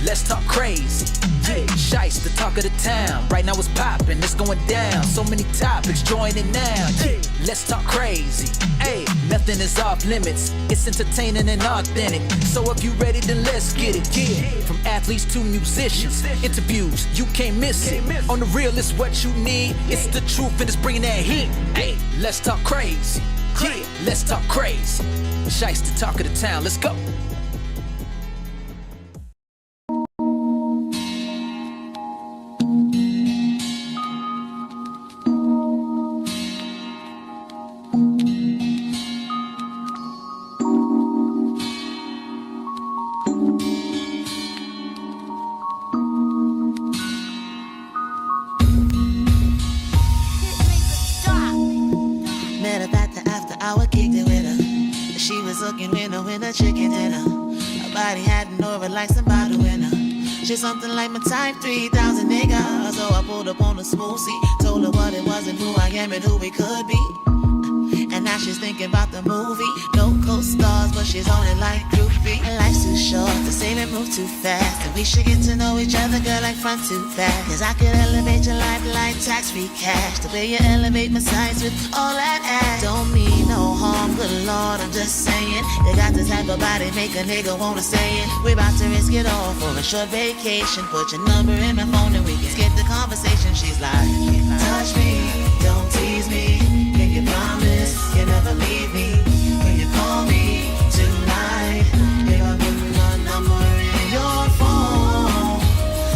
let's talk crazy. Yeah, Shice, the talk of the town. Right now it's popping, it's going down. So many topics, join it now. Yeah, let's talk crazy. Hey, nothing is off limits. It's entertaining and authentic. So if you ready, then let's get it. Yeah, from athletes to musicians, interviews, you can't miss it. On the real, it's what you need. It's the truth and it's bringing that heat. Hey, let's talk crazy. Yeah, let's talk crazy. Shice, the talk of the town. Let's go. She's something like my type, 3,000 niggas. So I pulled up on a smooth seat, told her what it was and who I am and who we could be. And now she's thinking about the movie. No co-stars, but she's on it like groupie. Life's too short to save and move too fast, and we should get to know each other, girl, like front to back. Cause I could elevate your life like tax-free cash, the way you elevate my sights with all that ass. Don't mean no harm, good Lord, I'm just saying. You got the type of body make a nigga wanna say it. We about to risk it all for a short vacation. Put your number in my phone and we can skip the conversation. She's like, touch me, don't tease me. Can you promise you never leave me? When you call me tonight, if I put my number in your phone,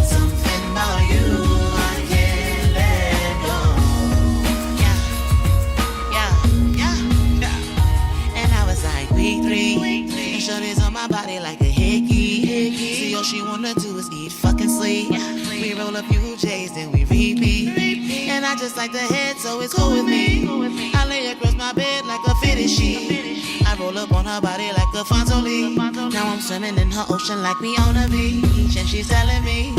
something about you I can't let go. Yeah. And I was like, week three. And shorty's on my body like a hickey. See, all she wanna do is eat, fucking sleep. We roll a few J's, then we repeat. And I just like the head, so it's cool with me. I lay across my bed like a fitted sheet. I roll up on her body like a Fonzoli. Now I'm swimming in her ocean like we on a beach. And she's telling me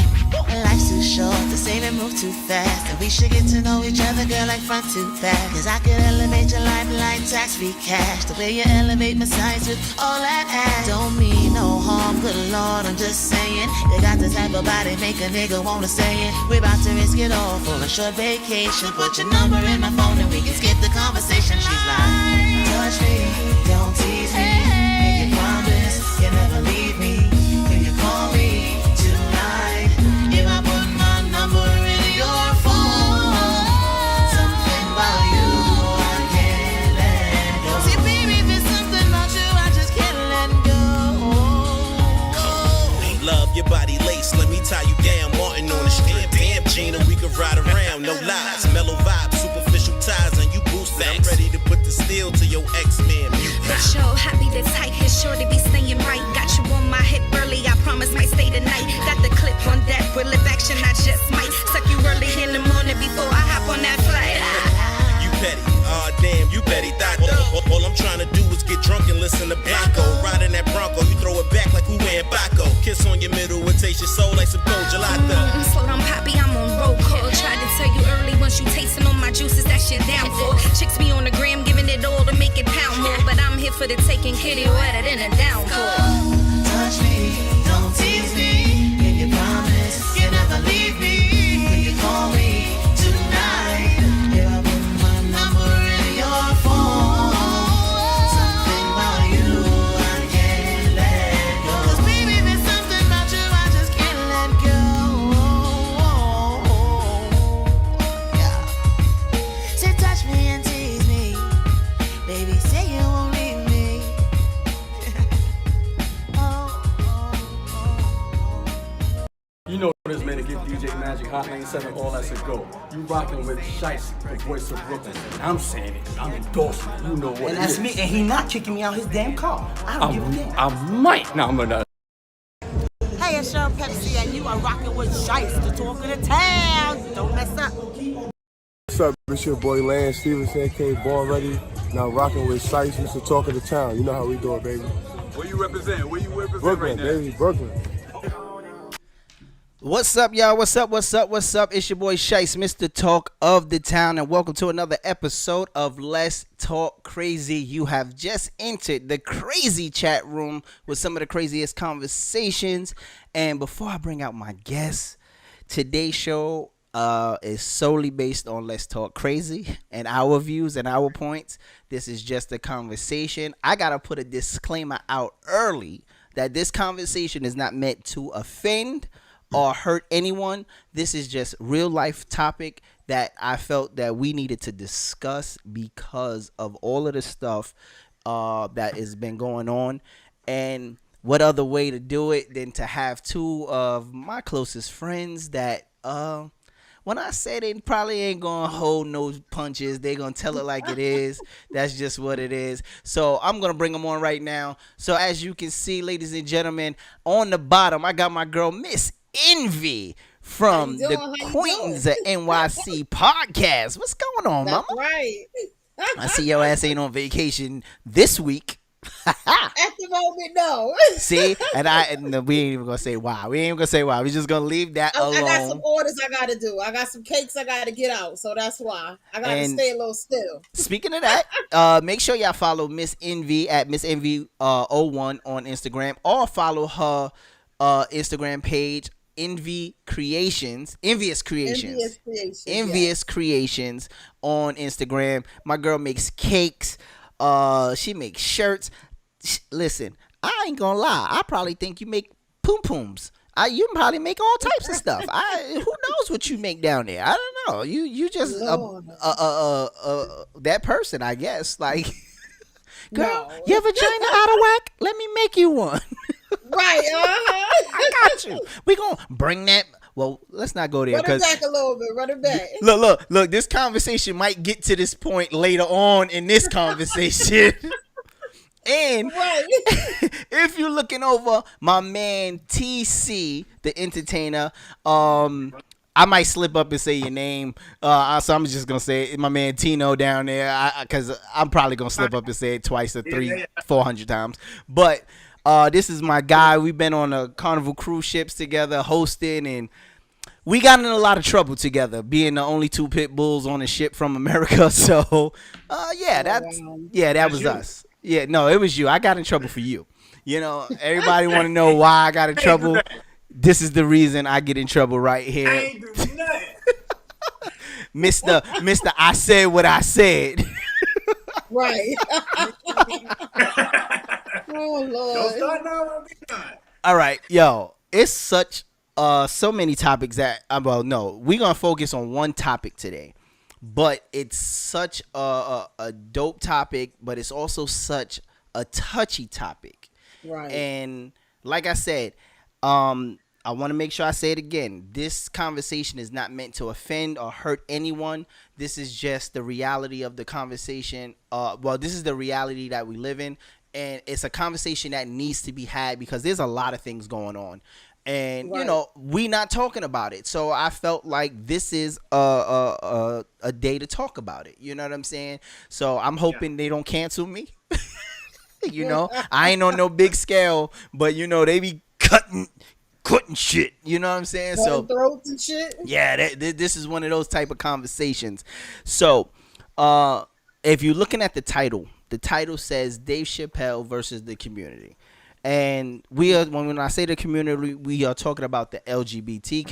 life's too short to save and move too fast, and we should get to know each other, girl, like front to back. Cause I could elevate your life like tax-free cash, the way you elevate my sights with all that ass. Don't mean no harm, good Lord, I'm just saying. You got the type of body make a nigga wanna say it. We're about to risk it all for a short vacation. Put your number in my phone and we can skip the conversation. She's like, touch me, don't tease me. Make you promise you never leave me. When you call me tonight, if I put my number in your phone, something about you I can't let go. See, baby, there's something about you I just can't let go. Love your body lace, let me tie you down. Martin on the strip, damn Gina, we could ride around, no lies. Mellow vibes, superficial ties, and you boosted. I'm ready to put the steel to your X-Men. So happy the tight, his sure to be staying right. Got you on my hip early, I promise might stay tonight. Got the clip on deck, with live action, I just might suck you early in the morning before I hop on that flight. You petty, damn, you petty, all I'm trying to do is get drunk and listen to Blanco. Riding that Bronco, you throw it back like we wearing Baco. Kiss on your middle, it tastes your soul like some gold gelato. Slow down, Poppy, I'm on roll call. Tried to tell you early, once you tasting on my juices, that shit down for. Chicks be on the gram, giving it all to make it pound more. But I'm here for the taking, kitty wetter than a downpour. Touch me, don't tease me. Can you promise you never leave me? When you call me tonight, if I put my number in your phone, something about you I can't let go. Cause baby, there's something about you I just can't let go. Yeah. Say touch me and tease me. Baby, say you won't leave me. You know this, man, to get DJ Magic, Hotline 7, all that's a go. You rocking with Shice, the voice of Brooklyn. And I'm saying it, I'm endorsing it, you know what and it that's is. me, and he not kicking me out his damn car. I don't give a damn. I might. Now I'm gonna... Hey, it's Cheryl Pepsi, and you are rocking with Shice, the talk of the town. Don't mess up. What's up? It's your boy Lance Stevenson, aka Born Ready. Now rocking with Shice, it's the talk of the town. You know how we do it, baby. Where you represent? Where you represent Brooklyn, right now? baby, Brooklyn. What's up, y'all? What's up? It's your boy Shice, Mr. Talk of the Town, and welcome to another episode of Let's Talk Crazy. You have just entered the crazy chat room with some of the craziest conversations. And before I bring out my guests, today's show is solely based on Let's Talk Crazy and our views and our points. This is just a conversation. I gotta put a disclaimer out early that this conversation is not meant to offend or hurt anyone. This is just real life topic that I felt that we needed to discuss because of all of the stuff that has been going on. And what other way to do it than to have two of my closest friends that when I say they probably ain't gonna hold no punches, they gonna tell it like it is. That's just what it is. So I'm gonna bring them on right now. So as you can see, ladies and gentlemen, on the bottom I got my girl Miss Envy from the Queens of NYC podcast. What's going on, That's mama? right. I see your ass ain't on vacation this week. At the moment, no. See, and we ain't even gonna say why. We just gonna leave that alone. I got some orders I gotta do. I got some cakes I gotta get out, so that's why I gotta stay a little still. Speaking of that, make sure y'all follow Miss Envy at Miss Envy 01 on Instagram, or follow her Instagram page, Envious Creations on Instagram. My girl makes cakes. She makes shirts. Listen, I ain't gonna lie. I probably think you make poom pooms. You probably make all types of stuff. Who knows what you make down there? I don't know. You just that person, I guess. Like, girl, No. your vagina out of whack? Let me make you one. Right, I got you. We gonna bring that. Well, let's not go there. Run it back a little bit. Run it back. Look. This conversation might get to this point later on in this conversation. And Right. if you're looking over my man TC, the entertainer, I might slip up and say your name. So I'm just gonna say it, my man Tino down there, because I'm probably gonna slip up and say it twice or 400 times. But this is my guy. We've been on a Carnival cruise ships together, hosting, and we got in a lot of trouble together, being the only two pit bulls on a ship from America. So, that was us. Yeah, no, it was you. I got in trouble for you. You know, everybody want to know why I got in trouble. This is the reason I get in trouble right here. I ain't do nothing. Mr. I said what I said. Right. Oh Lord. Don't start now when we done. All right, yo, it's such so many topics that we're gonna focus on one topic today, but it's such a dope topic, but it's also such a touchy topic. Right. And like I said, I want to make sure I say it again. This conversation is not meant to offend or hurt anyone. This is just the reality of the conversation. This is the reality that we live in, and it's a conversation that needs to be had because there's a lot of things going on. And, Right. we not talking about it. So I felt like this is a day to talk about it. You know what I'm saying? So I'm hoping they don't cancel me. I ain't on no big scale, but, they be cutting shit. You know what I'm saying? So throats and shit. yeah, this is one of those type of conversations. So if you're looking at the title says Dave Chappelle versus the community. And when I say the community, we are talking about the LGBTQ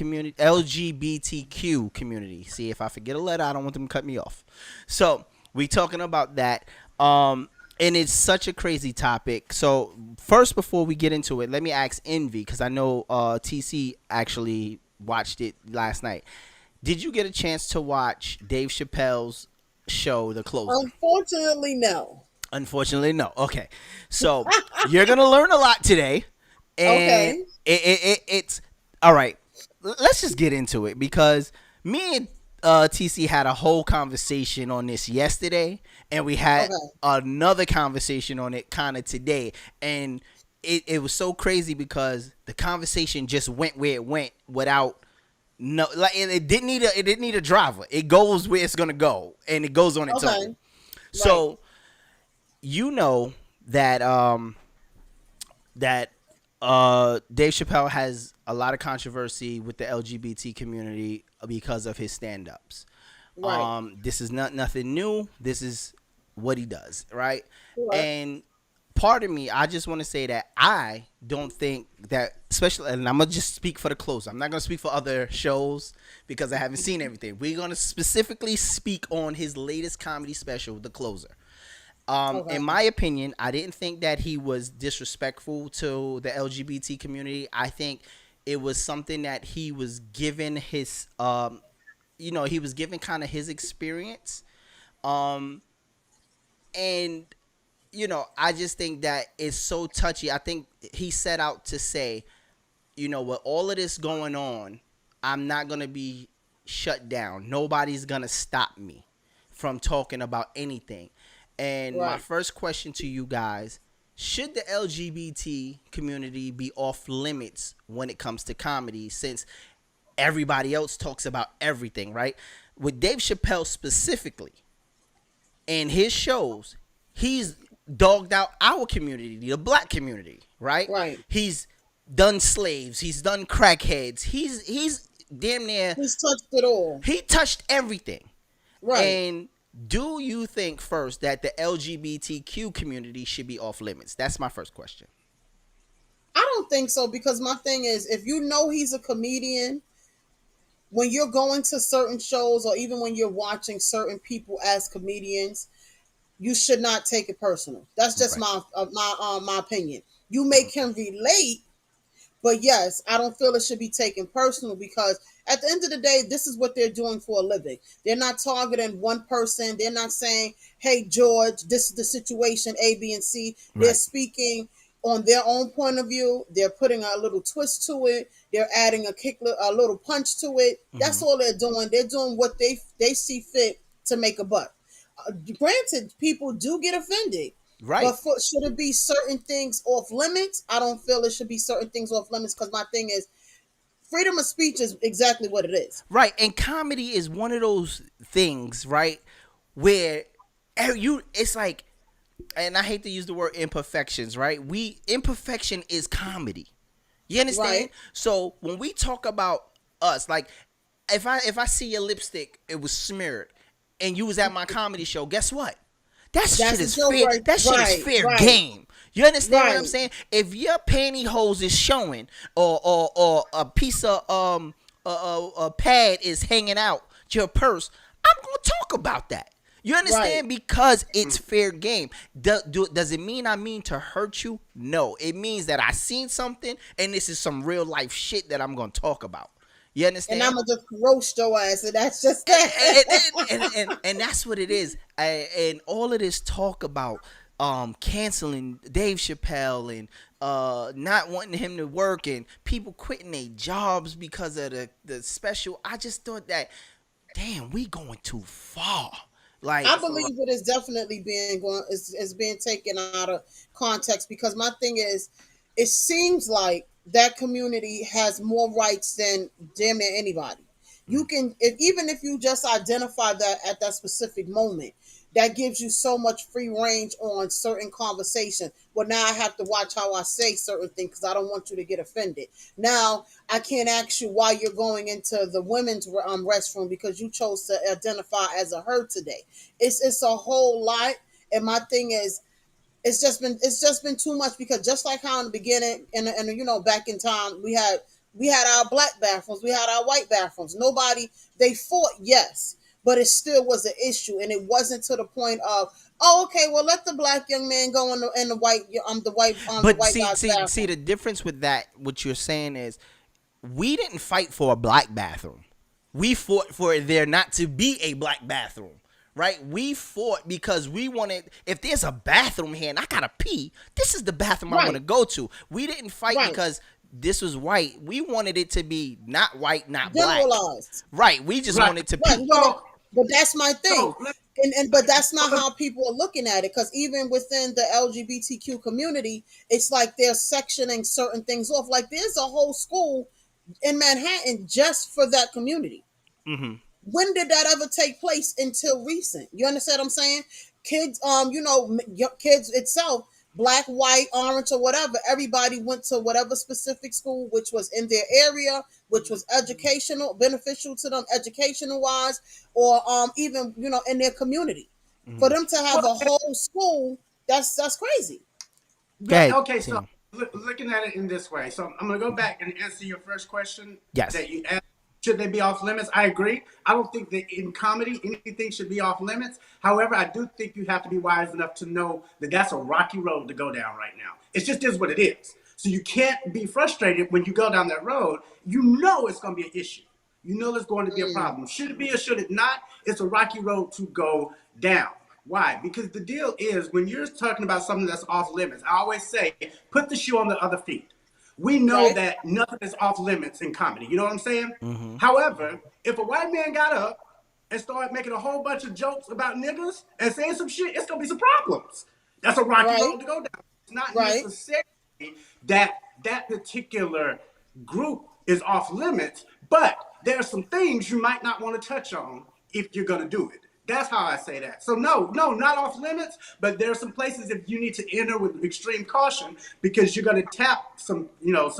community. See, if I forget a letter, I don't want them to cut me off. So we talking about that. And it's such a crazy topic. So first, before we get into it, let me ask Envy, because I know TC actually watched it last night. Did you get a chance to watch Dave Chappelle's show, The Closer? Unfortunately, no. Okay. So you're going to learn a lot today. And Okay. it's all right. Let's just get into it, because me and TC had a whole conversation on this yesterday, and we had another conversation on it kind of today. And it was so crazy because the conversation just went where it went without it didn't need a driver. It goes where it's going to go, and it goes on its own. So that that Dave Chappelle has a lot of controversy with the LGBT community because of his stand-ups. Right. This is nothing new. This is what he does, right? Right. And part of me, I just want to say that I don't think that, especially, and I'm gonna just speak for the closer. I'm not gonna speak for other shows because I haven't seen everything. We're gonna specifically speak on his latest comedy special, The Closer. Okay. In my opinion, I didn't think that he was disrespectful to the LGBT community. I think it was something that he was given his, he was given kind of his experience. And, I just think that it's so touchy. I think he set out to say, with all of this going on, I'm not going to be shut down. Nobody's going to stop me from talking about anything. And my first question to you guys, should the LGBT community be off limits when it comes to comedy, since everybody else talks about everything, right? With Dave Chappelle specifically, in his shows, he's dogged out our community, the black community, right? Right. He's done slaves. He's done crackheads. He's damn near. He's touched it all. He touched everything. Right. And do you think first that the LGBTQ community should be off limits? That's my first question. I don't think so, because my thing is, if you know he's a comedian, when you're going to certain shows or even when you're watching certain people as comedians, you should not take it personal. That's just my opinion. You make him relate, but yes, I don't feel it should be taken personal, because at the end of the day, this is what they're doing for a living. They're not targeting one person. They're not saying, hey, George, this is the situation, A, B, and C. Right. They're speaking on their own point of view. They're putting a little twist to it. They're adding a little punch to it. Mm-hmm. That's all they're doing. They're doing what they see fit to make a buck. Granted, people do get offended. Right. But should it be certain things off limits? I don't feel it should be certain things off limits, because my thing is, freedom of speech is exactly what it is. Right. And comedy is one of those things, right, where it's like, and I hate to use the word imperfections, right? Imperfection is comedy. You understand? Right. So when we talk about us, like if I see your lipstick, it was smeared, and you was at my comedy show, guess what? That shit is fair. Right. That shit is fair game. You understand what I'm saying? If your pantyhose is showing, or a piece of a pad is hanging out your purse, I'm gonna talk about that. You understand? Right. Because it's fair game. Does it mean I mean to hurt you? No. It means that I seen something, and this is some real life shit that I'm gonna talk about. You understand? And I'm gonna just roast your ass, and that's just that. And that's what it is. And all of this talk about canceling Dave Chappelle and not wanting him to work, and people quitting their jobs because of the special. I just thought that, damn, we going too far. Like, I believe it is definitely being taken out of context, because my thing is, it seems like that community has more rights than damn near anybody. You can, even if you just identify that at that specific moment, that gives you so much free range on certain conversation. Well, now I have to watch how I say certain things, because I don't want you to get offended. Now I can't ask you why you're going into the women's restroom because you chose to identify as a her today. It's a whole lot, and my thing is, it's just been too much, because just like how in the beginning, and back in time, we had our black bathrooms, we had our white bathrooms. They fought, yes, but it still was an issue, and it wasn't to the point of, oh, okay, well, let the black young man go in the white bathroom. See, the difference with that, what you're saying is, we didn't fight for a black bathroom. We fought for there not to be a black bathroom. Right? We fought because we wanted, if there's a bathroom here and I gotta pee, this is the bathroom I want to go to. We didn't fight because this was white. We wanted it to be not white, not black. Right. We just wanted to pee. But that's my thing. But that's not how people are looking at it, because even within the LGBTQ community, it's like they're sectioning certain things off. Like, there's a whole school in Manhattan just for that community. Mm-hmm. When did that ever take place until recent? You understand what I'm saying? Kids, kids itself, black, white, orange, or whatever. Everybody went to whatever specific school, which was in their area, which was educational, beneficial to them, educational wise, or even in their community. For them to have a whole school, that's crazy. Okay, so looking at it in this way, so I'm gonna go back and answer your first question. Yes. That you asked, should they be off limits? I agree. I don't think that in comedy anything should be off limits. However, I do think you have to be wise enough to know that that's a rocky road to go down right now. It just is what it is. So you can't be frustrated when you go down that road. You know it's going to be an issue. You know there's going to be a problem. Should it be or should it not? It's a rocky road to go down. Why? Because the deal is when you're talking about something that's off limits, I always say, put the shoe on the other feet. We know that nothing is off limits in comedy. You know what I'm saying? Mm-hmm. However, if a white man got up and started making a whole bunch of jokes about niggas and saying some shit, it's going to be some problems. That's a rocky road to go down. It's not necessarily that particular group is off limits, but there are some things you might not want to touch on if you're going to do it. That's how I say that. So no, not off limits, but there are some places that you need to enter with extreme caution because you're going to tap some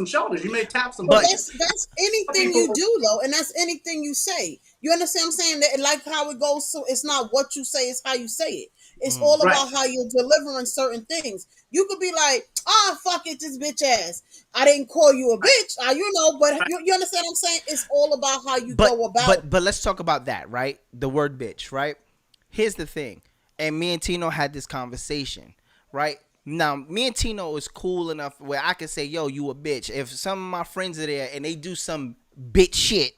shoulders. You may tap some. But that's anything you do though, and that's anything you say. You understand what I'm saying? That like how it goes. So it's not what you say; it's how you say it. It's all about how you're delivering certain things. You could be like, fuck it, this bitch ass. I didn't call you a bitch, but you understand what I'm saying? It's all about how you go about it. But let's talk about that, right? The word bitch, right? Here's the thing. And me and Tino had this conversation, right? Now, me and Tino is cool enough where I can say, yo, you a bitch. If some of my friends are there and they do some bitch shit,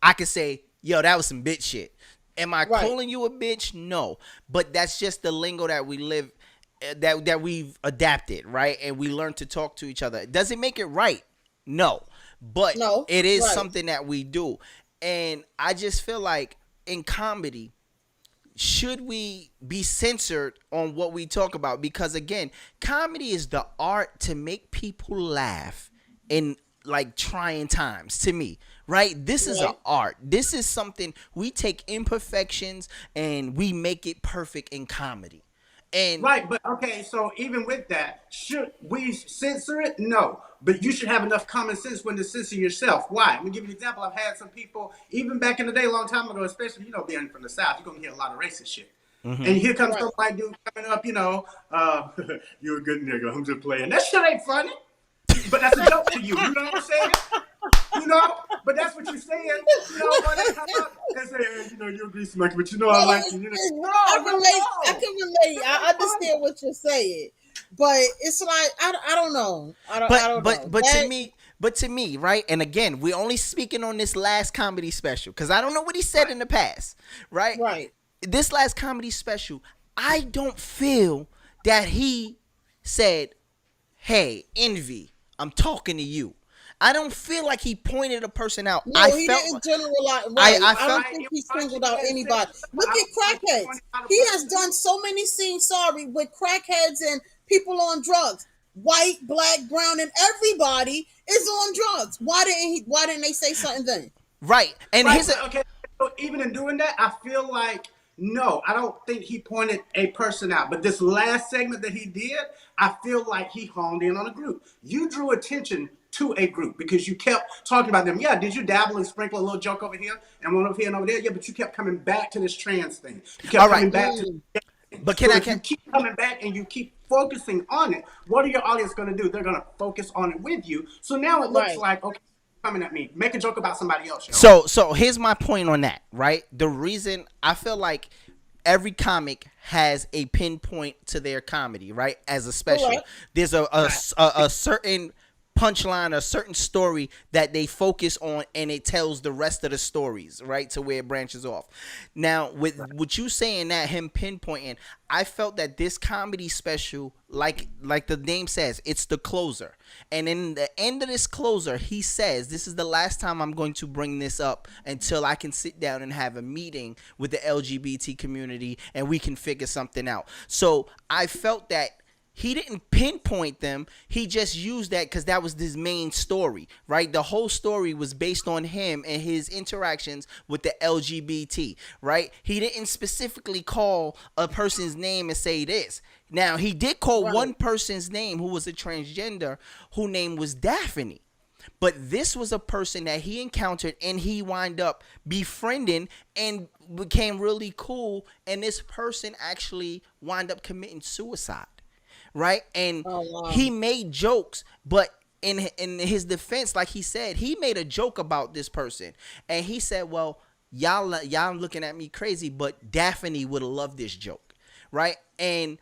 I can say, yo, that was some bitch shit. Am I calling you a bitch? No. But that's just the lingo that we live, that we've adapted, right? And we learn to talk to each other. Does it make it right? No. But it is something that we do. And I just feel like in comedy, should we be censored on what we talk about? Because again, comedy is the art to make people laugh in like trying times to me, right? This is an art. This is something we take imperfections and we make it perfect in comedy. And but okay, so even with that, should we censor it? No, but you should have enough common sense when to censor yourself. Why? Let me give you an example. I've had some people, even back in the day, a long time ago, especially, being from the South, you're going to hear a lot of racist shit. Mm-hmm. And here comes some white dude coming up, you're a good nigga, I'm just playing. That shit ain't funny, but that's a joke to you. You know what I'm saying? But that's what you're saying. When they come up and say, hey, you're a greasy monkey, but I like you. I can relate. I understand what you're saying, but it's like I don't know. I don't know. But to me, right? And again, we're only speaking on this last comedy special because I don't know what he said in the past, right? Right. This last comedy special, I don't feel that he said, "Hey, Envy, I'm talking to you." I don't feel like he pointed a person out. No, he didn't generalize. I don't think he singled out anybody. Look at crackheads. He has done so many scenes, with crackheads and people on drugs. White, black, brown, and everybody is on drugs. Why didn't they say something then? Right. And okay. So even in doing that, I feel like no, I don't think he pointed a person out. But this last segment that he did, I feel like he honed in on a group. You drew attention to a group because you kept talking about them. Yeah, did you dabble and sprinkle a little joke over here and one over here and over there? Yeah, but you kept coming back to this trans thing. You kept coming back to. But you keep coming back and you keep focusing on it, what are your audience going to do? They're going to focus on it with you. So now it looks like, okay, coming at me. Make a joke about somebody else. So here's my point on that, right? The reason I feel like every comic has a pinpoint to their comedy, right? As a special. Right. There's a certain punchline, a certain story that they focus on, and it tells the rest of the stories, right, to where it branches off. Now, with what you saying, that him pinpointing, I felt that this comedy special, like the name says, it's the closer. And in the end of this closer, he says, this is the last time I'm going to bring this up until I can sit down and have a meeting with the LGBT community and we can figure something out. So I felt that he didn't pinpoint them. He just used that because that was his main story, right? The whole story was based on him and his interactions with the LGBT, right? He didn't specifically call a person's name and say this. Now, he did call one person's name who was a transgender, whose name was Daphne. But this was a person that he encountered and he wound up befriending and became really cool. And this person actually wound up committing suicide. Right. And he made jokes, but in his defense, like he said, he made a joke about this person. And he said, well, y'all looking at me crazy, but Daphne would have loved this joke. Right. And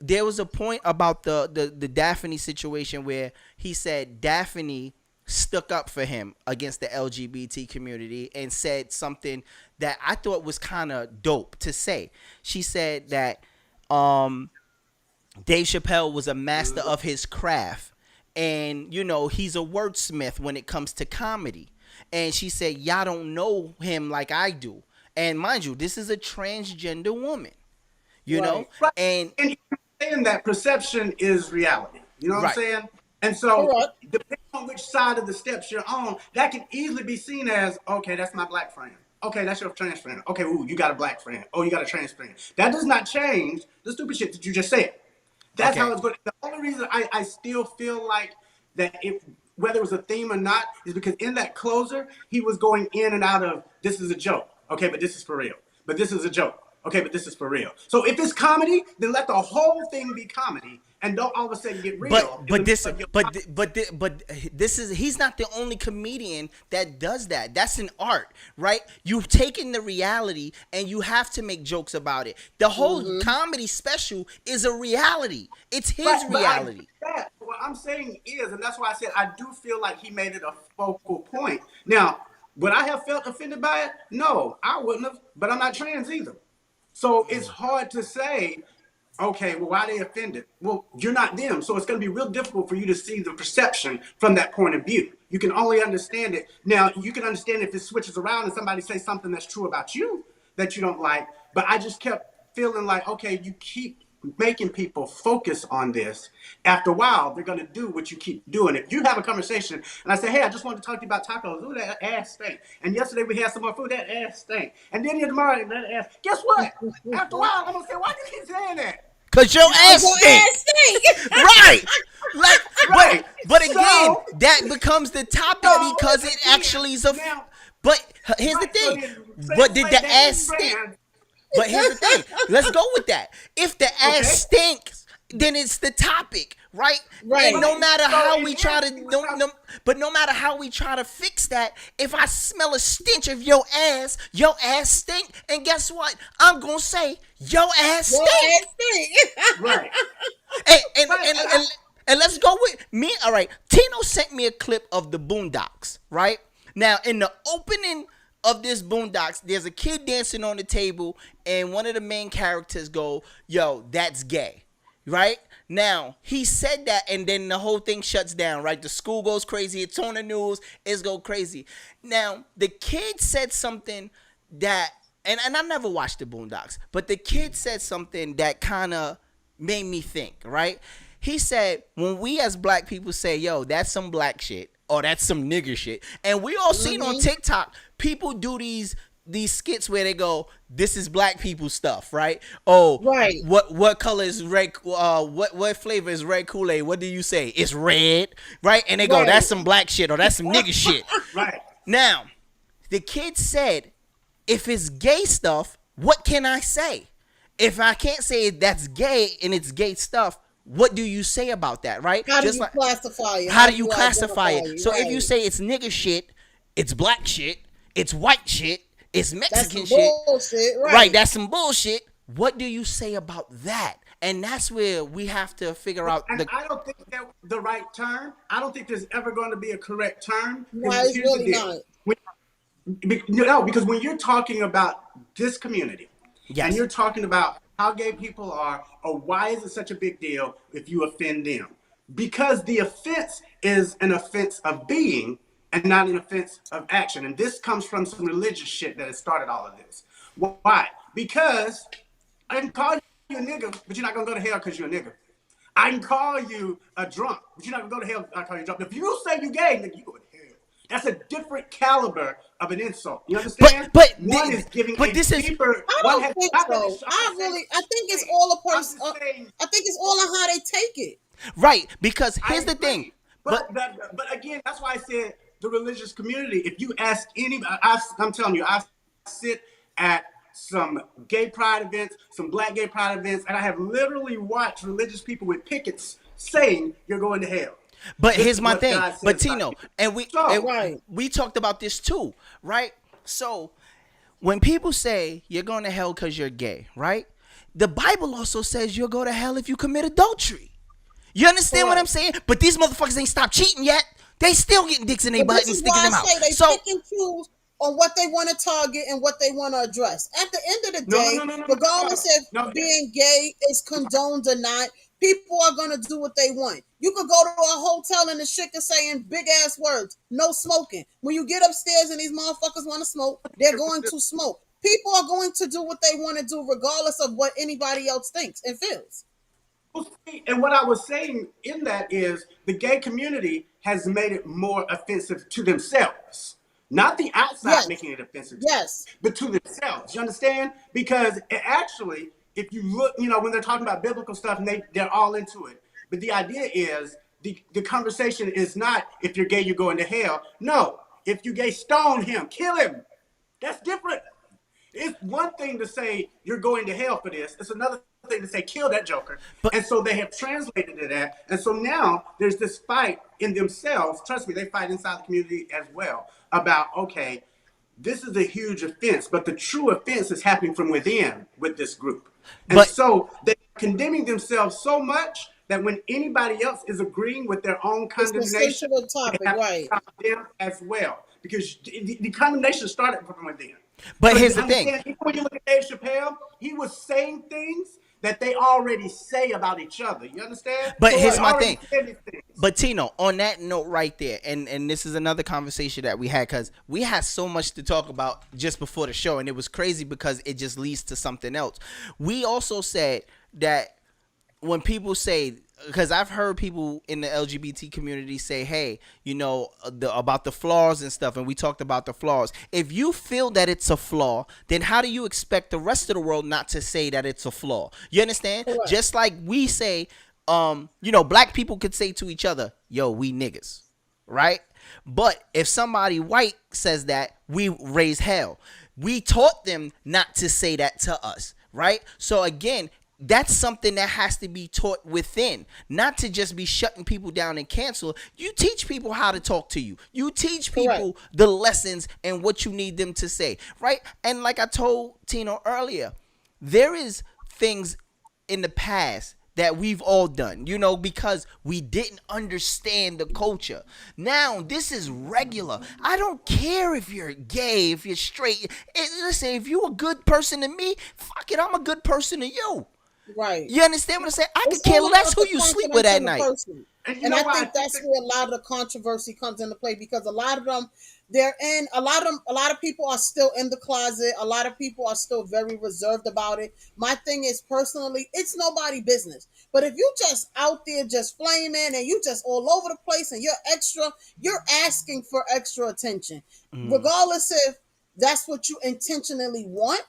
there was a point about the Daphne situation where he said Daphne stuck up for him against the LGBT community and said something that I thought was kind of dope to say. She said that Dave Chappelle was a master of his craft, and you know he's a wordsmith when it comes to comedy. And she said, y'all don't know him like I do. And mind you, this is a transgender woman, you know? Right. And you're saying that perception is reality. You know what I'm saying? And so, depending on which side of the steps you're on, that can easily be seen as, okay, that's my black friend. Okay, that's your trans friend. Okay, ooh, you got a black friend. Oh, you got a trans friend. That does not change the stupid shit that you just said. That's how it's going. The only reason I still feel like that, whether it was a theme or not, is because in that closer, he was going in and out of, this is a joke. Okay, but this is for real. But this is a joke. Okay, but this is for real. So if it's comedy, then let the whole thing be comedy, and don't all of a sudden get real. But this is, he's not the only comedian that does that. That's an art, right? You've taken the reality and you have to make jokes about it. The whole comedy special is a reality. It's his reality. What I'm saying is, and that's why I said I do feel like he made it a focal point. Now, would I have felt offended by it? No, I wouldn't have, but I'm not trans either. So it's hard to say, okay, well, why are they offended? Well, you're not them. So it's going to be real difficult for you to see the perception from that point of view. You can only understand it. Now, you can understand if it switches around and somebody says something that's true about you that you don't like. But I just kept feeling like, okay, you keep making people focus on this. After a while, they're going to do what you keep doing. If you have a conversation and I say, hey, I just wanted to talk to you about tacos. Ooh, that ass stink. And yesterday we had some more food. That ass stink. And then tomorrow, that ass. Guess what? After a while, I'm going to say, why do you keep saying that? Cause your ass stink. Right. Like, but again, that becomes the topic because it actually is a. But here's the thing. But did the ass stink? But here's the thing. Let's go with that. If the ass stinks, then it's the topic, right? And no matter how we try to, no matter how we try to fix that, if I smell a stench of your ass stink. And guess what? I'm gonna say your ass stink. Right. And let's go with me. All right. Tino sent me a clip of the Boondocks. Right now, in the opening of this Boondocks, there's a kid dancing on the table, and one of the main characters go, yo, that's gay, right? Now, he said that, and then the whole thing shuts down, right? The school goes crazy, it's on the news, it's go crazy. Now, the kid said something that, and I never watched the Boondocks, but the kid said something that kind of made me think, right? He said, when we as black people say, yo, that's some black shit, or that's some nigger shit, and we all seen on TikTok, people do these skits where they go, this is black people stuff, right? Oh, right. What color is red? What flavor is red Kool-Aid? What do you say? It's red, right? And they go, that's some black shit or that's some nigger shit. Right. Now, the kid said, if it's gay stuff, what can I say? If I can't say that's gay and it's gay stuff, what do you say about that, right? How do you classify it? How do you classify it? So if you say it's nigger shit, it's black shit, it's white shit, it's Mexican shit. Bullshit, right, that's some bullshit. What do you say about that? And that's where we have to figure out. I don't think that's the right term. I don't think there's ever going to be a correct term. No, it's really not. Because when you're talking about this community, and you're talking about how gay people are, or why is it such a big deal if you offend them? Because the offense is an offense of being and not an offense of action. And this comes from some religious shit that has started all of this. Why? Because I can call you a nigger, but you're not going to go to hell because you're a nigger. I can call you a drunk, but you're not gonna go to hell. I call you drunk. If you say you gay, then you go to hell. That's a different caliber of an insult. You understand? But one is giving but a this is. deeper. I don't think so. I think it's all a person. I think it's all on how they take it. Right, because here's the thing. But again, that's why I said the religious community. If you ask anybody, I'm telling you, I sit at some gay pride events, some black gay pride events, and I have literally watched religious people with pickets saying you're going to hell. But here's my thing. But Tino, and we talked about this too, right? So when people say you're going to hell because you're gay, right? The Bible also says you'll go to hell if you commit adultery. You understand what I'm saying? But these motherfuckers ain't stopped cheating yet. They still getting dicks in their butt and sticking them out. They pick and choose on what they want to target and what they want to address. At the end of the day, regardless if being gay is condoned or not, people are going to do what they want. You could go to a hotel and the shit is saying big ass words, no smoking. When you get upstairs and these motherfuckers want to smoke, they're going to smoke. People are going to do what they want to do regardless of what anybody else thinks and feels. And what I was saying in that is the gay community has made it more offensive to themselves. Not the outside making it offensive, but to themselves. You understand? Because actually, if you look, when they're talking about biblical stuff, and they're all into it. But the idea is, the conversation is not, if you're gay, you're going to hell. No, if you're gay, stone him, kill him. That's different. It's one thing to say you're going to hell for this. It's another thing to say kill that joker. And so they have translated to that. And so now there's this fight in themselves. Trust me, they fight inside the community as well about, okay, this is a huge offense, but the true offense is happening from within with this group. And so they're condemning themselves so much that when anybody else is agreeing with their own condemnation, topic, they have to condemn as well. Because the condemnation started from within. But here's the thing. Even when you look at Dave Chappelle, he was saying things that they already say about each other. You understand? But here's my thing. But Tino, on that note right there, and this is another conversation that we had, because we had so much to talk about just before the show, and it was crazy because it just leads to something else. We also said that when people say, because I've heard people in the LGBT community say, hey, about the flaws and stuff, and we talked about the flaws. If you feel that it's a flaw, then how do you expect the rest of the world not to say that it's a flaw? You understand? Correct. Just like we say, black people could say to each other, yo, we niggas, right? But if somebody white says that, we raise hell. We taught them not to say that to us, right? So again, that's something that has to be taught within, not to just be shutting people down and cancel. You teach people how to talk to you. You teach people the lessons and what you need them to say, right? And like I told Tino earlier, there is things in the past that we've all done, because we didn't understand the culture. Now, this is regular. I don't care if you're gay, if you're straight. Listen, if you're a good person to me, fuck it, I'm a good person to you. Right. You understand what I'm saying? I could care less who you sleep with at night. And I think that's where a lot of the controversy comes into play, because a lot of them, a lot of people are still in the closet. A lot of people are still very reserved about it. My thing is, personally, it's nobody's business. But if you just out there just flaming and you just all over the place and you're asking for extra attention, regardless if that's what you intentionally want.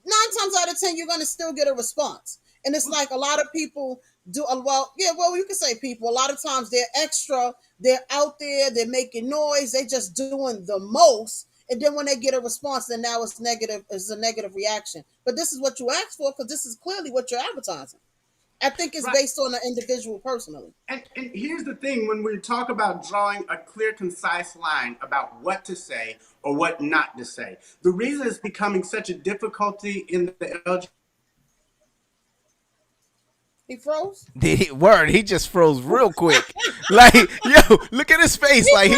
9 times out of 10, you're going to still get a response. And it's like a lot of people do, you can say people, a lot of times they're extra, they're out there, they're making noise, they're just doing the most. And then when they get a response, then now it's a negative reaction. But this is what you asked for, because this is clearly what you're advertising. I think it's based on the individual personally. And here's the thing, when we talk about drawing a clear, concise line about what to say or what not to say, the reason it's becoming such a difficulty in the LGBT. He froze? He just froze real quick. Like, yo, look at his face. Like,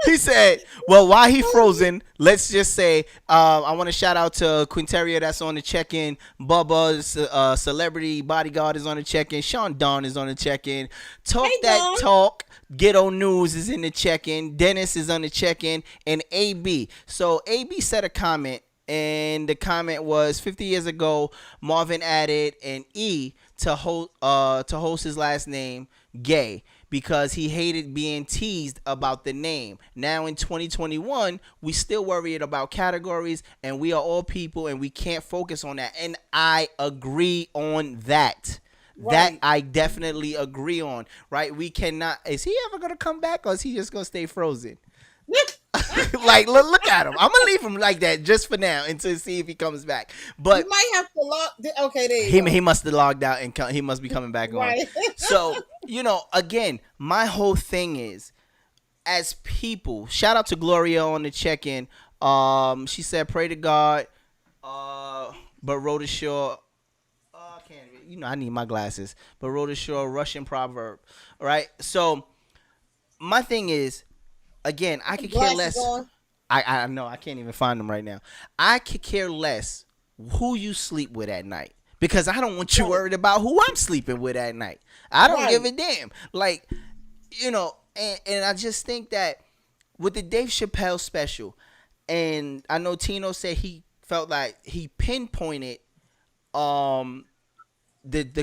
he said, well, while he frozen, let's just say, I want to shout out to Quinteria that's on the check-in. Bubba's Celebrity Bodyguard is on the check-in. Sean Don is on the check-in. Talk. Ghetto News is in the check-in. Dennis is on the check-in. And AB. So, AB said a comment. And the comment was, 50 years ago, Marvin added an E to host his last name Gay because he hated being teased about the name. Now in 2021, we still worried about categories, and we are all people, and we can't focus on that. And I agree on that. Right. That I definitely agree on. Right? We cannot. Is he ever gonna come back, or is he just gonna stay frozen? Like, look at him. I'm gonna leave him like that just for now until see if he comes back. But you might have to log. Okay, there he must have logged out and he must be coming back on. So again, my whole thing is, as people, shout out to Gloria on the check-in. She said, "Pray to God," but Rhoda Shaw. I can't. I need my glasses. But Rhoda Shaw, Russian proverb. All right. So my thing is. Again, I could care less. I know I can't even find them right now. I could care less who you sleep with at night because I don't want you worried about who I'm sleeping with at night. I don't give a damn. Like, and I just think that with the Dave Chappelle special, and I know Tino said he felt like he pinpointed the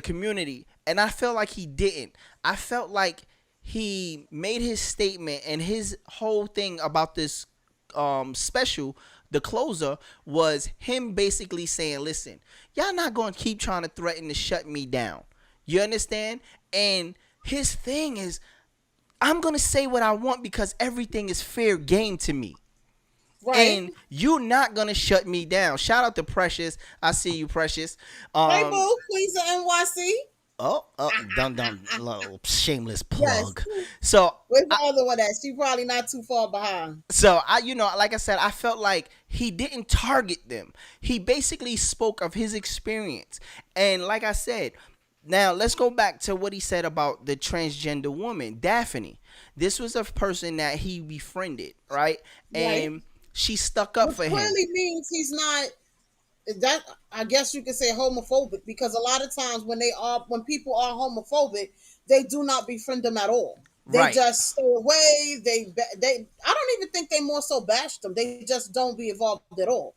community, and I felt like he didn't. I felt like he made his statement, and his whole thing about this special, the closer, was him basically saying, listen, y'all not going to keep trying to threaten to shut me down. You understand? And his thing is, I'm going to say what I want because everything is fair game to me. Right. And you're not going to shut me down. Shout out to Precious. I see you, Precious. Hey, boo, please, NYC. Oh, don't little shameless plug. Yes. So where's the other one at? She probably not too far behind. So like I said, I felt like he didn't target them. He basically spoke of his experience. And like I said, now let's go back to what he said about the transgender woman, Daphne. This was a person that he befriended, right? And she stuck up for him. Clearly means he's not. That, I guess you could say, homophobic, because a lot of times when people are homophobic, they do not befriend them at all. They just stay away. They I don't even think they more so bash them. They just don't be involved at all.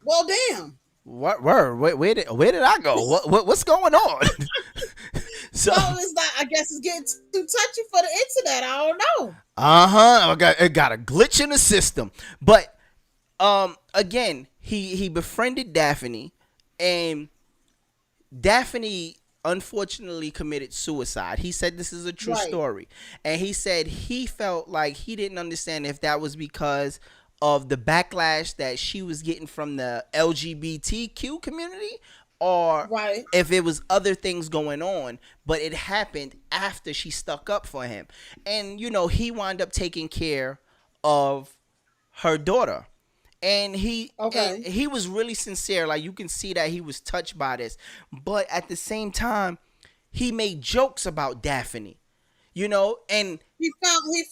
Well, damn. What word? Where did I go? What's going on? So it's like, I guess it's getting too touchy for the internet. I don't know. It got a glitch in the system, but again. He befriended Daphne, and Daphne unfortunately committed suicide. He said this is a true story. And he said he felt like he didn't understand if that was because of the backlash that she was getting from the LGBTQ community or if it was other things going on. But it happened after she stuck up for him. And, he wound up taking care of her daughter. And he was really sincere. Like, you can see that he was touched by this. But at the same time, he made jokes about Daphne, and he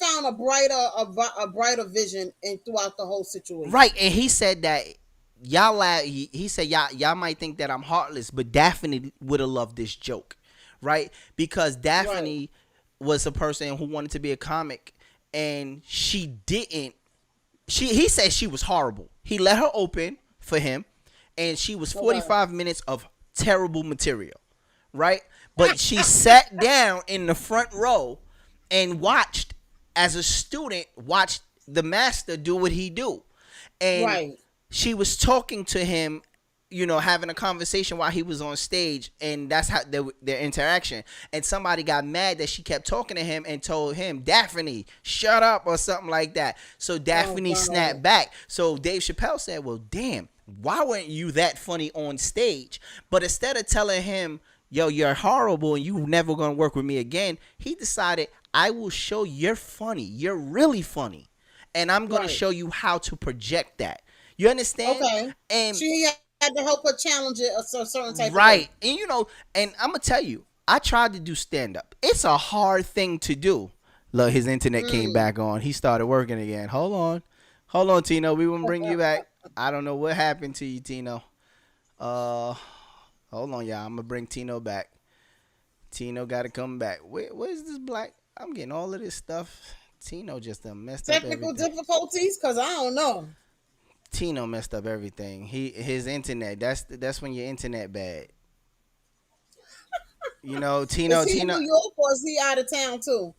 found a brighter vision throughout the whole situation. Right. And he said that y'all might think that I'm heartless, but Daphne would have loved this joke, right? Because Daphne was a person who wanted to be a comic, and she didn't. He said she was horrible. He let her open for him, and she was 45 minutes of terrible material, right? But she sat down in the front row and watched, as a student, watched the master do what he do. And she was talking to him, having a conversation while he was on stage, and that's how their interaction. And somebody got mad that she kept talking to him and told him, Daphne, shut up, or something like that. So Daphne snapped back. So Dave Chappelle said, well, damn, why weren't you that funny on stage? But instead of telling him, yo, you're horrible and you never gonna work with me again, he decided, I will show you're funny. You're really funny. And I'm gonna show you how to project that. You understand? Okay. And she had to help her challenge it a certain type of way. And and I'm gonna tell you, I tried to do stand-up. It's a hard thing to do. Look, his internet came back on. He started working again. Hold on, Tino. We will bring you back. I don't know what happened to you, Tino. Hold on, y'all. I'm gonna bring Tino back. Tino gotta come back. Where's this black? I'm getting all of this stuff. Tino just messed up everything. Technical difficulties? Because I don't know. Tino messed up everything. His internet. That's when your internet bad. You know, Is he in New York or is he out of town too?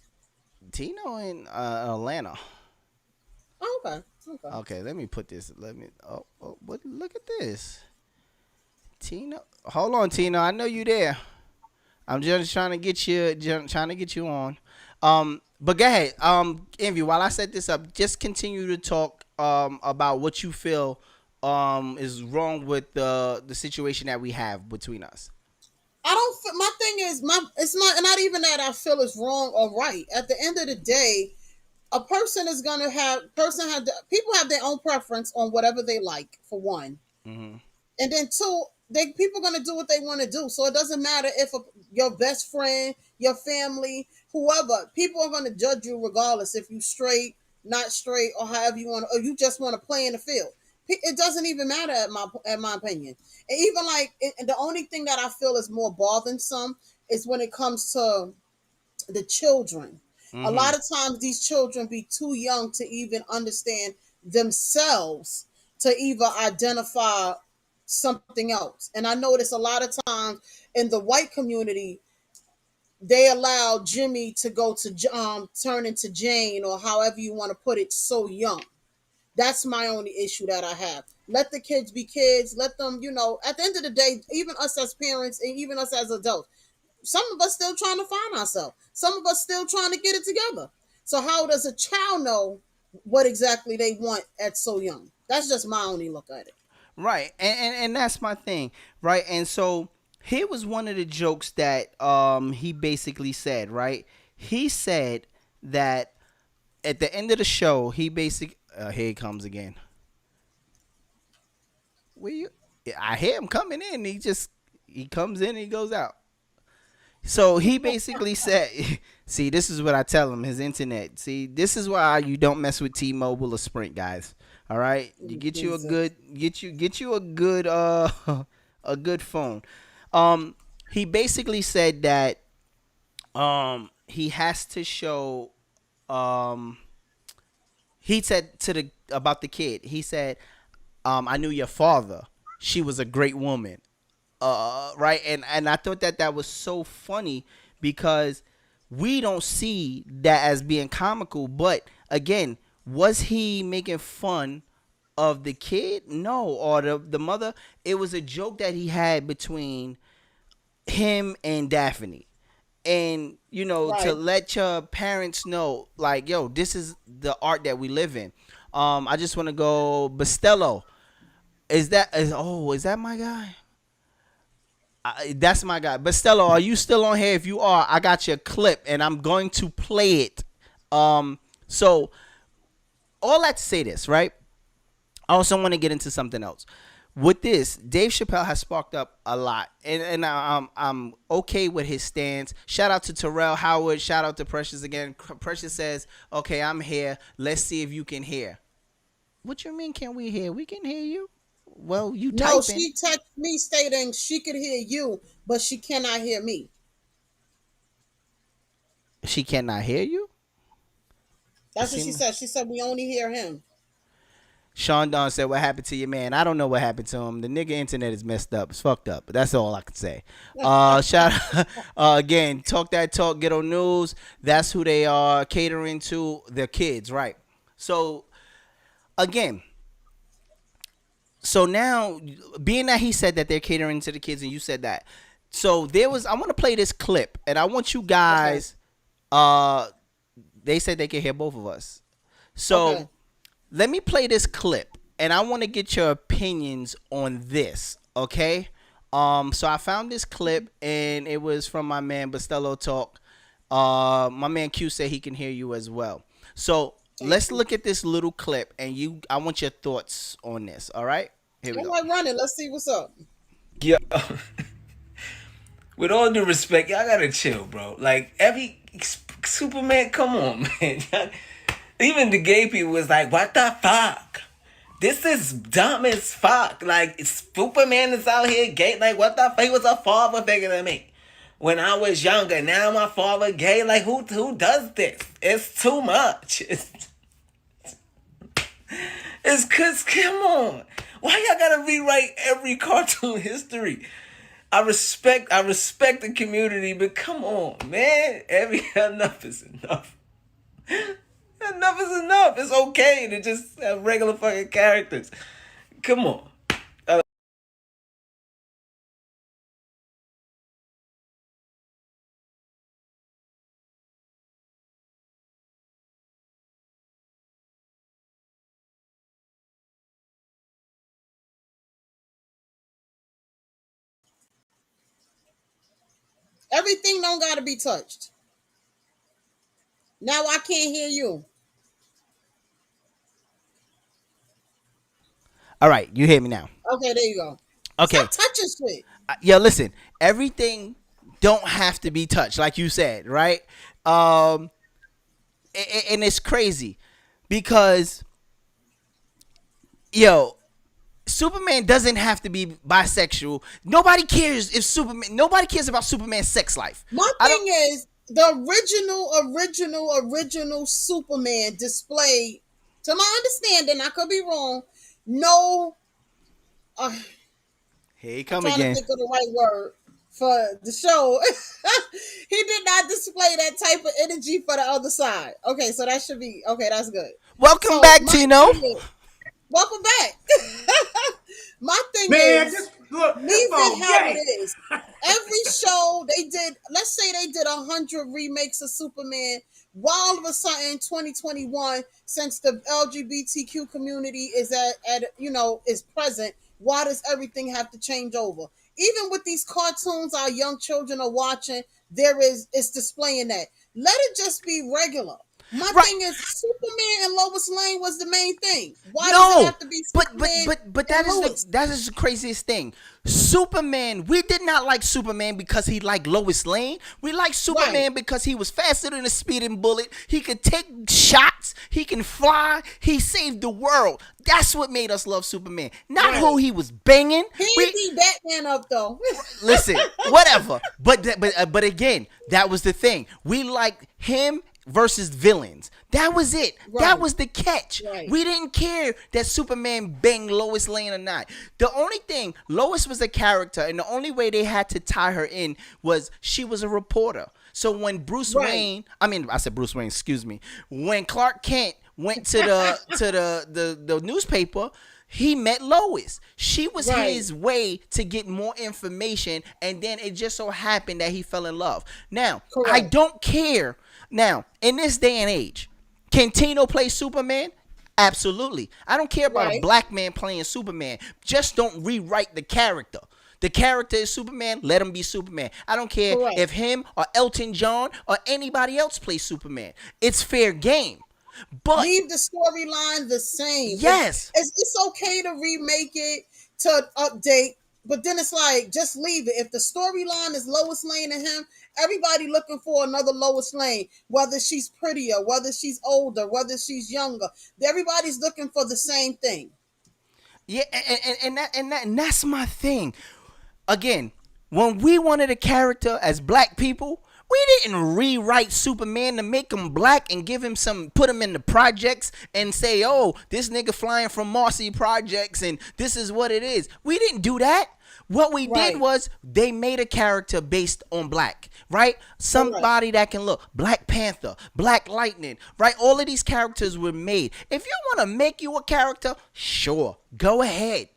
Tino in Atlanta. Oh, okay. Okay, let me put this. What? Look at this. Tino, hold on, Tino. I know you there. I'm just trying to get you on. But go ahead. Envy, while I set this up, just continue to talk about what you feel is wrong with the situation that we have between us. My thing is it's not even that I feel it's wrong or right. At the end of the day, a person is gonna people have their own preference on whatever they like, for one, and then two, people are gonna do what they want to do. So it doesn't matter if your best friend, your family, whoever, people are gonna judge you regardless if you straight, not straight, or however you want, or you just want to play in the field. It doesn't even matter at my opinion. And even the only thing that I feel is more bothersome is when it comes to the children. A lot of times these children be too young to even understand themselves to even identify something else. And I notice a lot of times in the white community, they allow Jimmy to go to turn into Jane, or however you want to put it, so young. That's my only issue that I have. Let the kids be kids. Let them, at the end of the day, even us as parents and even us as adults, some of us still trying to find ourselves. Some of us still trying to get it together. So how does a child know what exactly they want at so young? That's just my only look at it. Right. And that's my thing. Right. And so here was one of the jokes that he basically said, right? He said that at the end of the show, he basically... here he comes again. I hear him coming in. He comes in and he goes out. So he basically said, see, this is what I tell him, his internet. See, this is why you don't mess with T-Mobile or Sprint, guys. All right? You get you a good phone. He basically said that he has to show he said about the kid. He said, I knew your father. She was a great woman. Right? And I thought that was so funny because we don't see that as being comical. But again, was he making fun of the kid? No. Or the mother? It was a joke that he had between him and Daphne. And, right, to let your parents know, like, yo, this is the art that we live in. I just want to go, Bastello. Is that my guy? That's my guy. Bastello, are you still on here? If you are, I got your clip, and I'm going to play it. So, all that to say this, right? I also want to get into something else. With this, Dave Chappelle has sparked up a lot, and I'm okay with his stance. Shout out to Terrell Howard. Shout out to Precious again. Precious says, okay, I'm here. Let's see if you can hear. What you mean, can we hear? We can hear you. Well, you typing. No, she texted me stating she could hear you, but she cannot hear me. She cannot hear you? That's what she said. She said we only hear him. Sean Don said, what happened to your man? I don't know what happened to him. The nigga internet is messed up. It's fucked up. But that's all I can say. Shout out, again, Talk That Talk, Ghetto News. That's who they are catering to, their kids, right? So, again, so now, being that he said that they're catering to the kids and you said that. So, I want to play this clip. And I want you guys, they said they can hear both of us. So... Okay. Let me play this clip, and I want to get your opinions on this, okay? So I found this clip, and it was from my man, Bastello Talk. My man Q said he can hear you as well. So let's look at this little clip, and I want your thoughts on this, all right? Here we go. Run it. Let's see what's up. Yo, with all due respect, y'all gotta chill, bro. Like, every Superman, come on, man. Even the gay people was like, what the fuck? This is dumb as fuck. Like, Superman is out here gay. Like, what the fuck? He was a father figure to me when I was younger. Now my father gay. Like, who does this? It's too much. It's cause, come on. Why y'all gotta rewrite every cartoon history? I respect the community, but come on, man. Enough is enough. Enough is enough. It's okay to just have regular fucking characters. Come on. Everything don't gotta be touched. Now I can't hear you. All right, you hear me now. Okay, there you go. Okay. Stop touching shit. Yo, listen. Everything don't have to be touched, like you said, right? And it's crazy because, yo, Superman doesn't have to be bisexual. Nobody cares about Superman's sex life. My thing is the original Superman displayed, to my understanding, I could be wrong. No, here he come I'm trying again. to think of the right word for the show. He did not display that type of energy for the other side. Okay, so that should be okay. That's good. Welcome back, Tino. Welcome back. My thing Man, is, just look, leave it how it is. Every show they did, let's say they did 100 remakes of Superman. While all of a sudden, 2021, since the LGBTQ community is is present, why does everything have to change over? Even with these cartoons our young children are watching, it's displaying that. Let it just be regular. My thing is, Superman and Lois Lane was the main thing. Why does it have to be Superman? But that is the craziest thing. Superman, we did not like Superman because he liked Lois Lane. We liked Superman because he was faster than a speeding bullet. He could take shots. He can fly. He saved the world. That's what made us love Superman. Not who he was banging. He beat Batman up though. Listen, whatever. But again, that was the thing. We liked him versus villains. That was it. Right. That was the catch. Right. We didn't care that Superman banged Lois Lane or not. The only thing, Lois was a character, and the only way they had to tie her in was she was a reporter. So when when Clark Kent went to the newspaper, he met Lois. She was his way to get more information, and then it just so happened that he fell in love. Now, I don't care. Now, in this day and age, can Tino play Superman? Absolutely. I don't care about a black man playing Superman. Just don't rewrite the character. The character is Superman, let him be Superman. I don't care if him or Elton John or anybody else plays Superman. It's fair game. But leave the storyline the same. Yes. It's okay to remake it, to update, but then it's like, just leave it. If the storyline is Lois Lane and him, everybody looking for another Lois Lane, whether she's prettier, whether she's older, whether she's younger. Everybody's looking for the same thing. Yeah, and that's my thing. Again, when we wanted a character as black people, we didn't rewrite Superman to make him black and put him in the projects and say, oh, this nigga flying from Marcy projects and this is what it is. We didn't do that. What we did was they made a character based on black, right? Somebody that can look. Black Panther, Black Lightning, right? All of these characters were made. If you want to make you a character, sure, go ahead.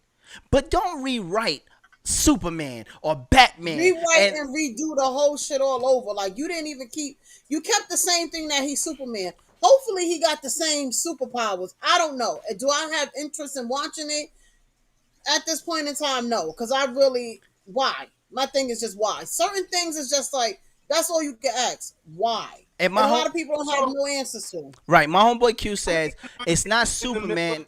But don't rewrite Superman or Batman. Rewrite and redo the whole shit all over. Like, you kept the same thing that he's Superman. Hopefully he got the same superpowers. I don't know. Do I have interest in watching it? At this point in time, no. Because why? My thing is just why. Certain things is just like, that's all you can ask. Why? And a lot of people don't have no answers to. Right. My homeboy Q says, it's not Superman.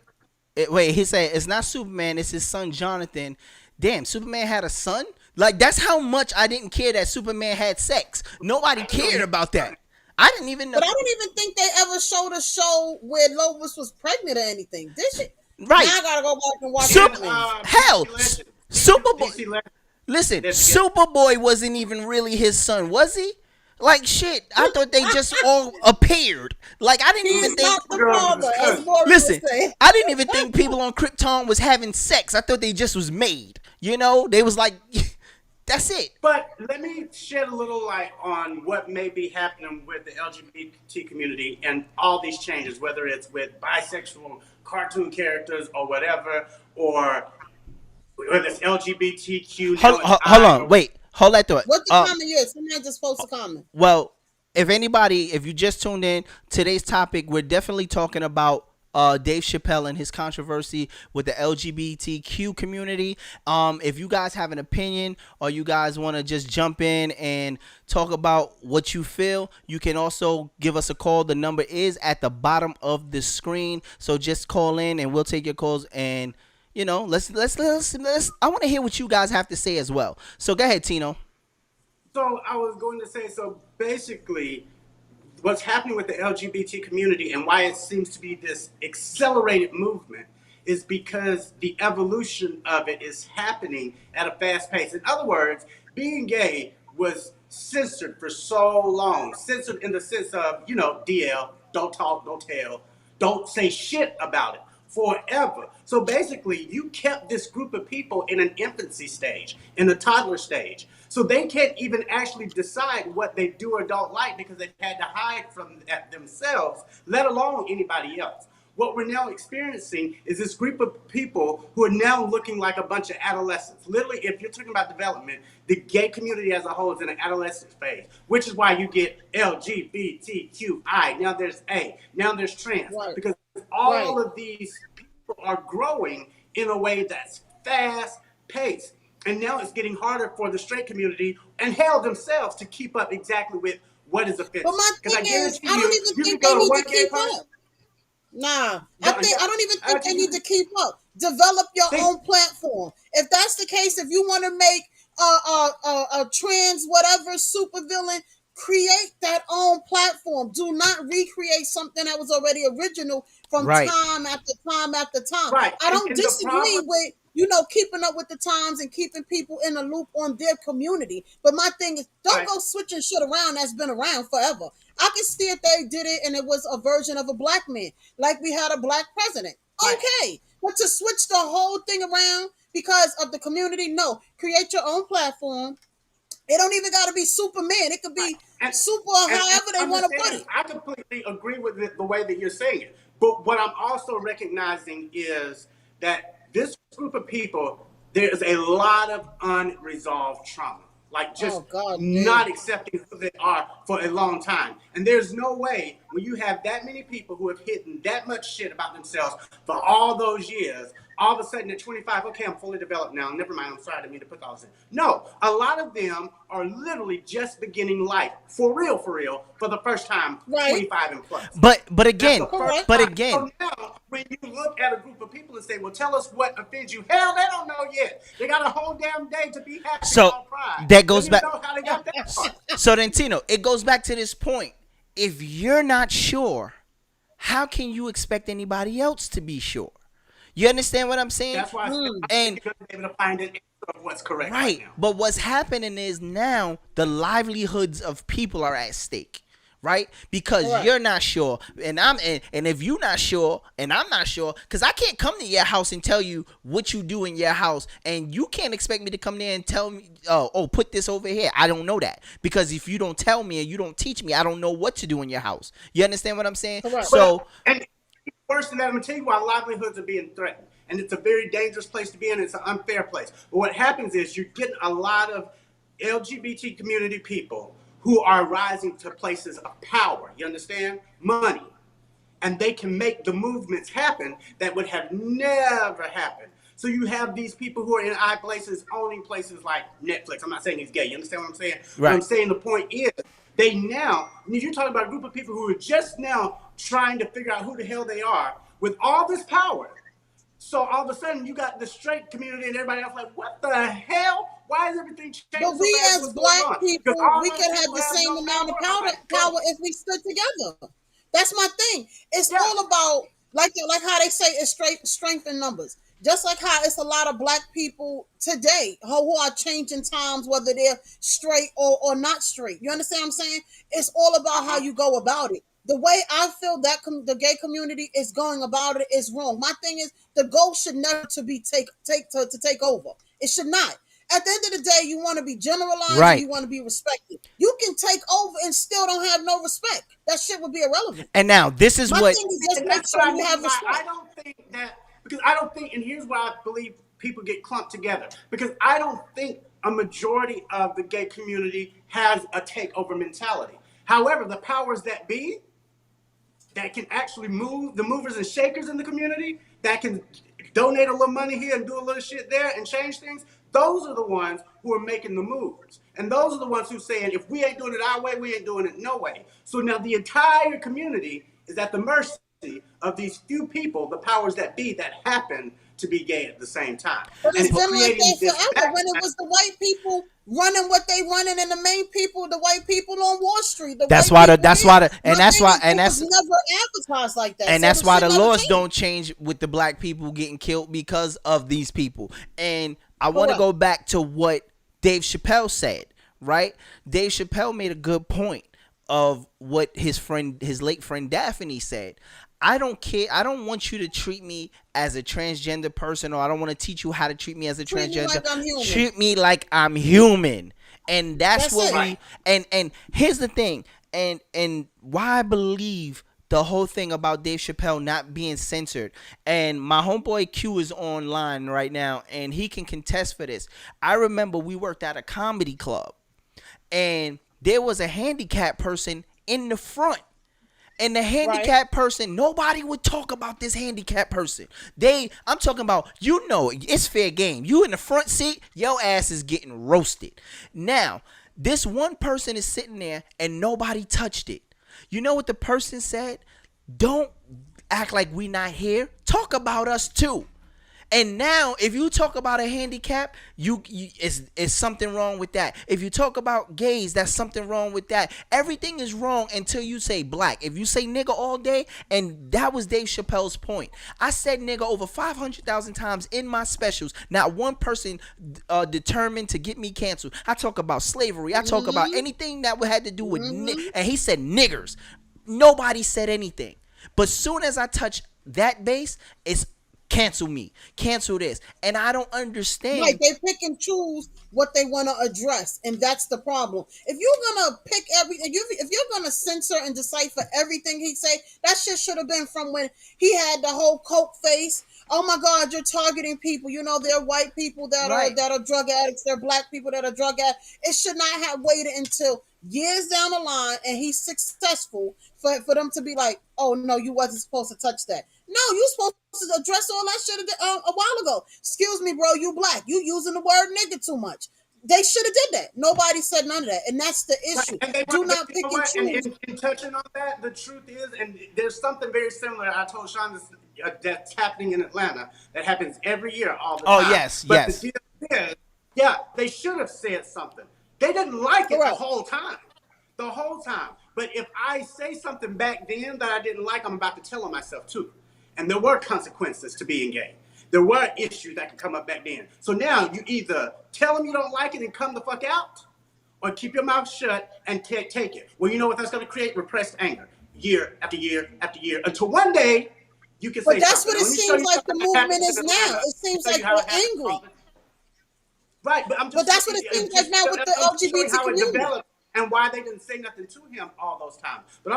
He said, it's not Superman. It's his son, Jonathan. Damn, Superman had a son? Like, that's how much I didn't care that Superman had sex. Nobody cared about that. I didn't even know. But I don't even think they ever showed a show where Lois was pregnant or anything. Did she? Right. Now I gotta go back and watch it. Hell, Superboy. Listen, Superboy wasn't even really his son, was he? Like, shit, I thought they just all appeared. Like, I didn't even think. Not the father, as listen, I didn't even think people on Krypton was having sex. I thought they just was made. You know, they was like, That's it. But let me shed a little light on what may be happening with the LGBT community and all these changes, whether it's with bisexual cartoon characters or whatever, or whether it's LGBTQ. Hold on, wait. Hold that thought. What the comment is? Somebody just post a comment. Well, if you just tuned in, today's topic, we're definitely talking about Dave Chappelle and his controversy with the LGBTQ community. If you guys have an opinion or you guys want to just jump in and talk about what you feel, you can also give us a call. The number is at the bottom of the screen. So just call in and we'll take your calls, and let's I want to hear what you guys have to say as well. So go ahead, Tino. So I was going to say, so basically what's happening with the LGBT community and why it seems to be this accelerated movement is because the evolution of it is happening at a fast pace. In other words, being gay was censored for so long. Censored in the sense of, DL, don't talk, don't tell, don't say shit about it. Forever. So basically, you kept this group of people in an infancy stage, in a toddler stage. So they can't even actually decide what they do or don't like because they've had to hide from that themselves, let alone anybody else. What we're now experiencing is this group of people who are now looking like a bunch of adolescents. Literally, if you're talking about development, the gay community as a whole is in an adolescent phase, which is why you get LGBTQI. Now there's A. Now there's trans. Right. Because all of these people are growing in a way that's fast-paced. And now it's getting harder for the straight community and hell themselves to keep up exactly with what is offensive. But my thing is, I don't even think they need to keep up. Nah, I don't even think they need to keep up. Develop your own platform. If that's the case, if you want to make a trans whatever supervillain, create that own platform. Do not recreate something that was already original from time after time after time. Right. I don't disagree with keeping up with the times and keeping people in a loop on their community. But my thing is, don't go switching shit around that's been around forever. I can see if they did it and it was a version of a black man, like we had a black president. Okay. But to switch the whole thing around because of the community, no. Create your own platform. It don't even got to be Superman. It could be super however they want to put it. I completely agree with the way that you're saying it. But what I'm also recognizing is that this group of people, there's a lot of unresolved trauma. Like just not accepting who they are for a long time. And there's no way when you have that many people who have hidden that much shit about themselves for all those years, all of a sudden at 25, okay, I'm fully developed now. Never mind, I'm sorry, I didn't mean to put all this in. No, a lot of them are literally just beginning life for real, for the first time, 25 and plus. But again, So now, when you look at a group of people and say, well, tell us what offends you. Hell, they don't know yet. They got a whole damn day to be happy. So that goes back. So then, Tino, it goes back to this point. If you're not sure, how can you expect anybody else to be sure? You understand what I'm saying? That's why I'm able to find an answer of what's correct. Right. Now. But what's happening is now the livelihoods of people are at stake. Right? Because you're not sure, and if you're not sure, and I'm not sure, because I can't come to your house and tell you what you do in your house, and you can't expect me to come there and tell me, oh, put this over here. I don't know that, because if you don't tell me and you don't teach me, I don't know what to do in your house. You understand what I'm saying? Correct. So, and worse than that, I'm gonna tell you why livelihoods are being threatened, and it's a very dangerous place to be in. It's an unfair place. But what happens is you're getting a lot of LGBT community people who are rising to places of power, you understand? Money. And they can make the movements happen that would have never happened. So you have these people who are in high places, owning places like Netflix. I'm not saying he's gay, you understand what I'm saying? Right. What I'm saying, the point is, you're talking about a group of people who are just now trying to figure out who the hell they are with all this power. So all of a sudden, you got the straight community and everybody else like, what the hell? Why is everything changing? But we as black people, we can have the same amount of power if we stood together. That's my thing. It's all about, like how they say, it's strength in numbers. Just like how it's a lot of black people today who are changing times, whether they're straight or not straight. You understand what I'm saying? It's all about how you go about it. The way I feel that the gay community is going about it is wrong. My thing is the goal should never to be take over. It should not. At the end of the day, you want to be generalized, right? And you want to be respected. You can take over and still don't have no respect. That shit would be irrelevant. And now this is My what. thing is just make sure you have respect. I don't think that, because I don't think, and here's why I believe people get clumped together, because I don't think a majority of the gay community has a takeover mentality. However, the powers that be, that can actually move, the movers and shakers in the community, that can donate a little money here and do a little shit there and change things, those are the ones who are making the moves. And those are the ones who are saying, if we ain't doing it our way, we ain't doing it no way. So now the entire community is at the mercy of these few people, the powers that be, that happen to be gay at the same time. But it's been like that forever. When it was the white people running what they running, and the main people, the white people on Wall Street. That's why never advertised like that. And that's why the laws don't change with the black people getting killed because of these people. And I want to go back to what Dave Chappelle said, right? Dave Chappelle made a good point of what his late friend Daphne said. I don't care. I don't want you to treat me as a transgender person, or I don't want to teach you how to treat me as a transgender. Treat me like I'm human. And that's what we, and here's the thing, and why I believe the whole thing about Dave Chappelle not being censored. And my homeboy Q is online right now, and he can contest for this. I remember we worked at a comedy club, and there was a handicapped person in the front. And the handicapped person, nobody would talk about this handicapped person. I'm talking about, it's fair game. You in the front seat, your ass is getting roasted. Now, this one person is sitting there and nobody touched it. You know what the person said? Don't act like we not here. Talk about us too. And now, if you talk about a handicap, it's something wrong with that. If you talk about gays, that's something wrong with that. Everything is wrong until you say black. If you say nigga all day, and that was Dave Chappelle's point. I said nigga over 500,000 times in my specials. Not one person determined to get me canceled. I talk about slavery. I talk about anything that had to do with and he said niggers. Nobody said anything. But soon as I touch that base, it's cancel me, cancel this, and I don't understand. Like they pick and choose what they want to address, and that's the problem. If you're gonna pick if you're gonna censor and decipher everything he say, that shit should have been from when he had the whole coke face. Oh my God, you're targeting people. They're white people that are drug addicts. They're black people that are drug addicts. It should not have waited until years down the line and he's successful for them to be like, oh no, you wasn't supposed to touch that. No, you supposed to address all that shit a while ago. Excuse me, bro, you black. You using the word nigga too much. They should have did that. Nobody said none of that, and that's the issue. Do not pick and choose. And touching on that, the truth is, and there's something very similar. I told Sean this, that's happening in Atlanta. That happens every year, all the time. Oh yes, but yes. The deal is, they should have said something. They didn't like it the whole time. The whole time. But if I say something back then that I didn't like, I'm about to tell on myself too. And there were consequences to being gay. There were issues that could come up back then. So now you either tell them you don't like it and come the fuck out, or keep your mouth shut and take it. Well, you know what that's going to create? Repressed anger. Year after year after year. Until one day, you can say But that's what it seems like the movement is now. It seems like we're angry. Right, but that's what it seems like now with the LGBT community. And why they didn't say nothing to him all those times. But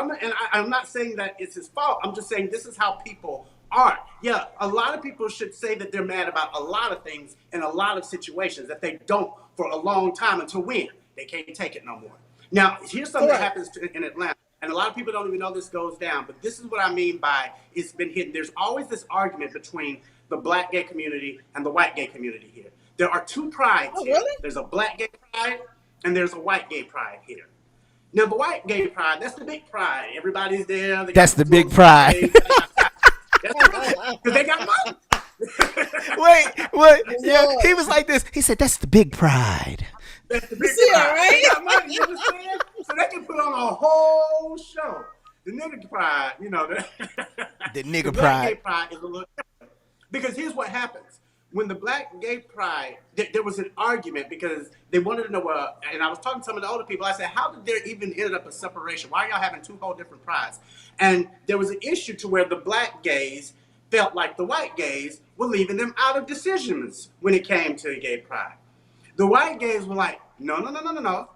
I'm not saying that it's his fault. I'm just saying this is how people are. Yeah, a lot of people should say that they're mad about a lot of things in a lot of situations that they don't for a long time until when? They can't take it no more. Now, here's something that happens in Atlanta. And a lot of people don't even know this goes down. But this is what I mean by it's been hidden. There's always this argument between the black gay community and the white gay community here. There are two prides here. Really? There's a black gay pride and there's a white gay pride here. Now, the white gay pride, that's the big pride. Everybody's there. That's the big pride. Because they got money. Wait. Yeah, he was like this. He said, that's the big pride. That's the big pride. Right? They got money, you understand? So they can put on a whole show. The nigga pride, the nigga the pride. Black gay pride is a little different. Because here's what happens. When the black gay pride, there was an argument because they wanted to know, and I was talking to some of the older people, I said, how did there even end up a separation? Why are y'all having two whole different prides? And there was an issue to where the black gays felt like the white gays were leaving them out of decisions when it came to gay pride. The white gays were like, no.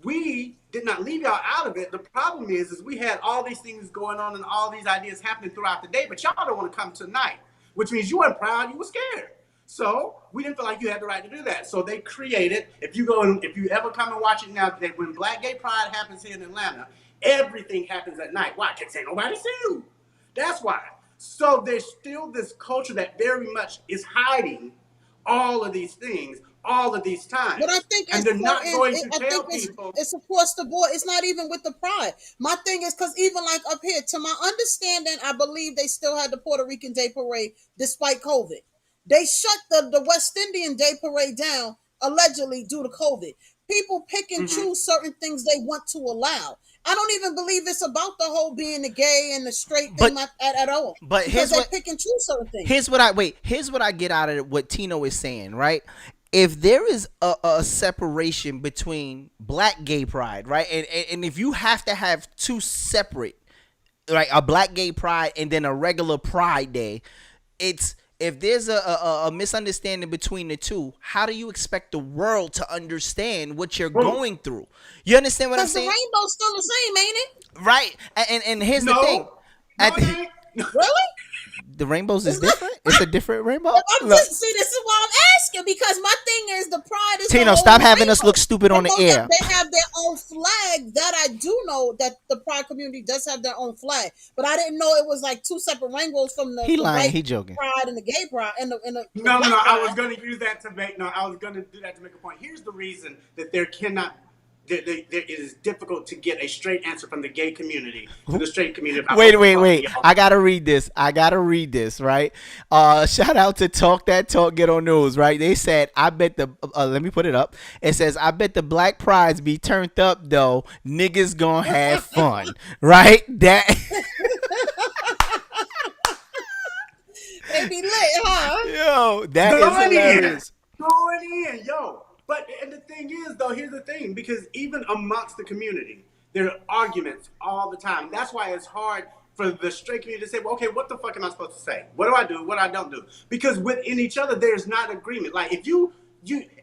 We did not leave y'all out of it. The problem is we had all these things going on and all these ideas happening throughout the day, but y'all don't want to come tonight, which means you weren't proud, you were scared. So we didn't feel like you had the right to do that. So they created, if you ever come and watch it now, when Black Gay Pride happens here in Atlanta, everything happens at night. Why? Because ain't nobody see you. That's why. So there's still this culture that very much is hiding all of these things all of these times. But I think and they're not going to tell people. It's across the board. It's not even with the pride. My thing is, because even like up here, to my understanding, I believe they still had the Puerto Rican Day Parade despite COVID. They shut the West Indian Day Parade down, allegedly due to COVID. People pick and choose certain things they want to allow. I don't even believe it's about the whole being the gay and the straight thing at all. But because they pick and choose certain things. Here's what I get out of what Tino is saying, right? If there is a separation between Black Gay Pride, right, and if you have to have two separate, like a Black Gay Pride and then a regular Pride Day, if there's a misunderstanding between the two, how do you expect the world to understand what you're going through? You understand what I'm saying? Because the rainbow's still the same, ain't it? Right, and here's the thing. Really? The rainbows is different? It's a different rainbow? This is why I'm asking, because my thing is the pride is Tino, stop having us look stupid on the air. They have their own flag. That I do know that the pride community does have their own flag, but I didn't know it was like two separate rainbows from the he joking. Pride and the gay pride and the No, I was going to use that to make a point. Here's the reason that it is difficult to get a straight answer from the gay community to the straight community. Wait. I gotta read this, right? Shout out to Talk That Talk, Get on News, right? They said, I bet let me put it up. It says, I bet the black prides be turned up though. Niggas gonna have fun, right? That. They be lit, huh? Yo, that is hilarious. Going in, yo. But and the thing is, though, here's the thing, because even amongst the community, there are arguments all the time. That's why it's hard for the straight community to say, well, okay, what the fuck am I supposed to say? What do I do? What I don't do? Because within each other, there's not agreement. Like, if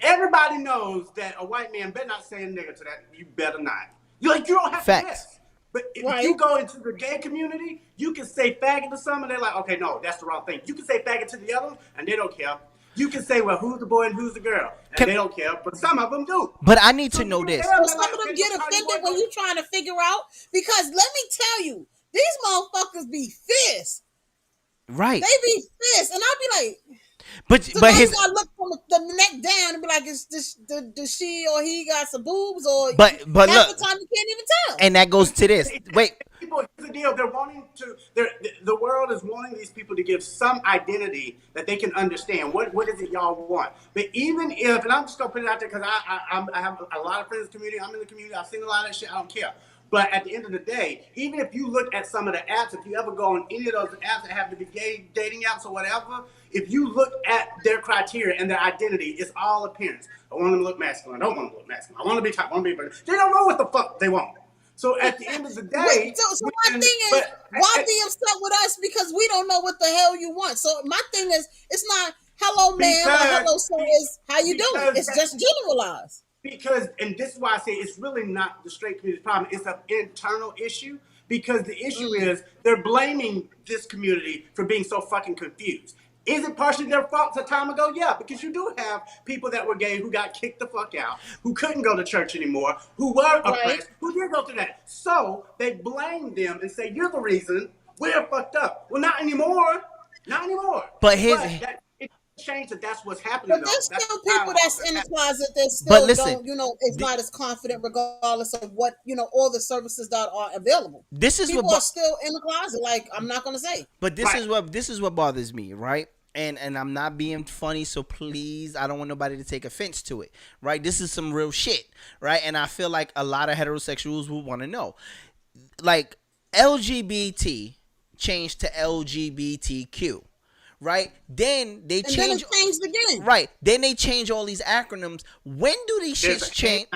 everybody knows that a white man better not say a nigga to that. You better not. You don't have to guess. But if you go into the gay community, you can say faggot to some, and they're like, okay, no, that's the wrong thing. You can say faggot to the others, and they don't care. You can say, well, who's the boy and who's the girl? And they don't care, but some of them do. But I need to know this. Some of them get offended when you're trying to figure out, because let me tell you, these motherfuckers be fierce. Right. They be fierce. And I'll be like, but I look from the neck down and be like, does she or he got some boobs? Or but half look, the time you can't even tell. And that goes to this. Wait. People, here's the deal. The world is wanting these people to give some identity that they can understand. What is it y'all want? But even if, and I'm just going to put it out there because I have a lot of friends in the community. I'm in the community. I've seen a lot of that shit. I don't care. But at the end of the day, even if you look at some of the apps, if you ever go on any of those apps that have to be gay dating apps or whatever, if you look at their criteria and their identity, it's all appearance. I want them to look masculine. I don't want them to look masculine. I want to be top. I want to be. They don't know what the fuck they want. So at the end of the day, so my thing is, why be upset with us because we don't know what the hell you want? So my thing is, it's not hello man or hello sir. It's how you doing. It's just generalized. Because, and this is why I say it's really not the straight community's problem. It's an internal issue. Because the issue is they're blaming this community for being so fucking confused. Is it partially their fault a time ago? Yeah, because you do have people that were gay who got kicked the fuck out, who couldn't go to church anymore, who were oppressed, who did go through that. So they blame them and say, you're the reason we're fucked up. Well, not anymore. Not anymore. But it's changed that's what's happening. But there's still people that's in the closet that still don't, is not as confident regardless of what, all the services that are available. People are still in the closet, like I'm not gonna say. But this is what bothers me, right? And I'm not being funny, so please, I don't want nobody to take offense to it, right? This is some real shit, right? And I feel like a lot of heterosexuals will want to know. Like, LGBT changed to LGBTQ, right? Then they change. Then it changed again. Right. Then they change all these acronyms. When do these shits change?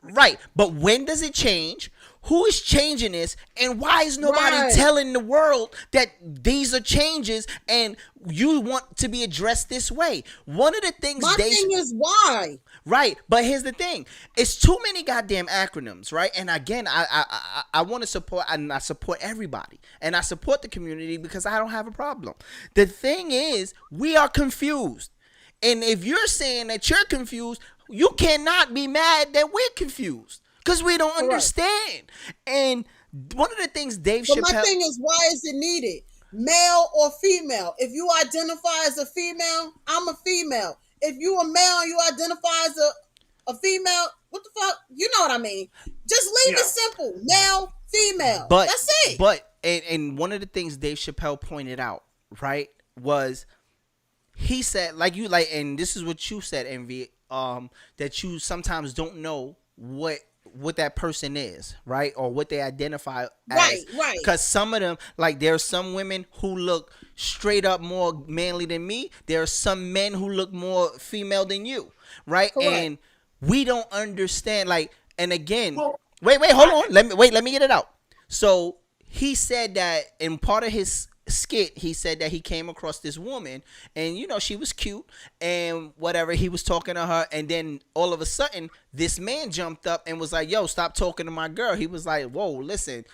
Right. But when does it change? who is changing this, and why is nobody telling the world that these are changes and you want to be addressed this way? One of the things my thing is why. Right, but here's the thing: it's too many goddamn acronyms, right? And again, I want to support, and I support everybody, and I support the community because I don't have a problem. The thing is, we are confused, and if you're saying that you're confused, you cannot be mad that we're confused. Because we don't understand. And one of the things Dave Chappelle... But my thing is, why is it needed? Male or female? If you identify as a female, I'm a female. If you a male and you identify as a female, what the fuck? You know what I mean. Just leave it simple. Male, female. That's it. But, and one of the things Dave Chappelle pointed out, right, was he said, and this is what you said, Envy, that you sometimes don't know what that person is, right? Or what they identify as. Right. Because some of them, like there are some women who look straight up more manly than me. There are some men who look more female than you, right? Correct. And we don't understand, and again, wait, hold on. Let me get it out. So he said that in part of his skit, he said that he came across this woman and she was cute and whatever, he was talking to her, and then all of a sudden this man jumped up and was like, yo, stop talking to my girl. He was like, whoa, listen,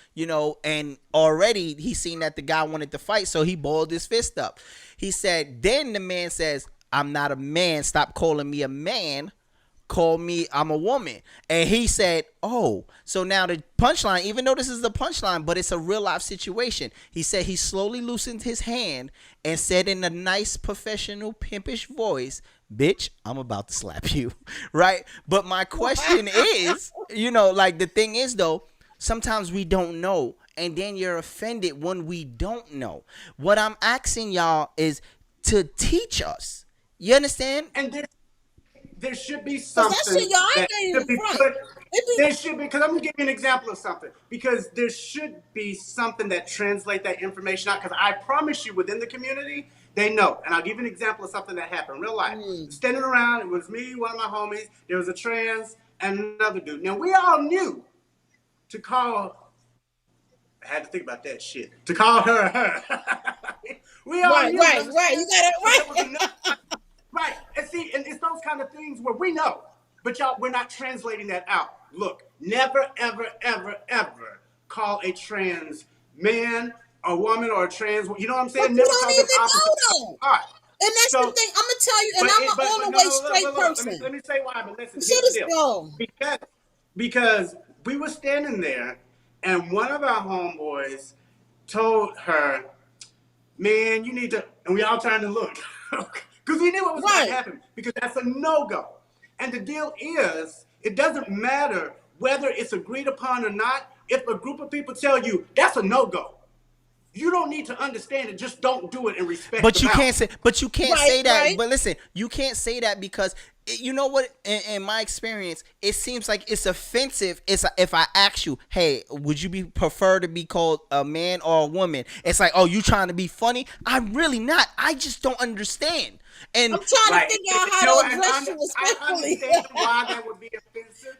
and already he seen that the guy wanted to fight, so he balled his fist up. He said, then the man says, I'm not a man, stop calling me a man, call me, I'm a woman. And he said, oh, so now the punchline, even though this is the punchline, but it's a real life situation. He said he slowly loosened his hand and said in a nice professional pimpish voice, bitch, I'm about to slap you. Right? But my question is, the thing is though, sometimes we don't know. And then you're offended when we don't know. What I'm asking y'all is to teach us. You understand? And there should be something that should be put. There should be, because I'm gonna give you an example of something. Because there should be something that translates that information out. Because I promise you, within the community, they know. And I'll give you an example of something that happened in real life. Standing around, it was me, one of my homies. There was a trans and another dude. Now we all knew to call. I had to think about that shit. To call her. We all knew. Right. You got it right. Right, and see, and it's those kind of things where we know, but we're not translating that out. Look, never, ever, ever, ever call a trans man, a woman, or a trans, you know what I'm saying? But never you don't even know. All right. And that's the thing, I'm going to tell you, and I'm an all-the-way straight person. Let me say why, but listen. Shit is wrong. Because we were standing there, and one of our homeboys told her, man, you need to, and we all trying to look. Because we knew what was going to happen. Because that's a no-go. And the deal is, it doesn't matter whether it's agreed upon or not. If a group of people tell you, that's a no-go. You don't need to understand it. Just don't do it and respect But you can't say that. Right. But listen, you can't say that because you know what? In my experience, it seems like it's offensive. If I ask you, hey, would you prefer to be called a man or a woman? It's like, oh, you trying to be funny? I'm really not. I just don't understand. And I'm trying to figure out how to address you respectfully. I understand why that would be offensive.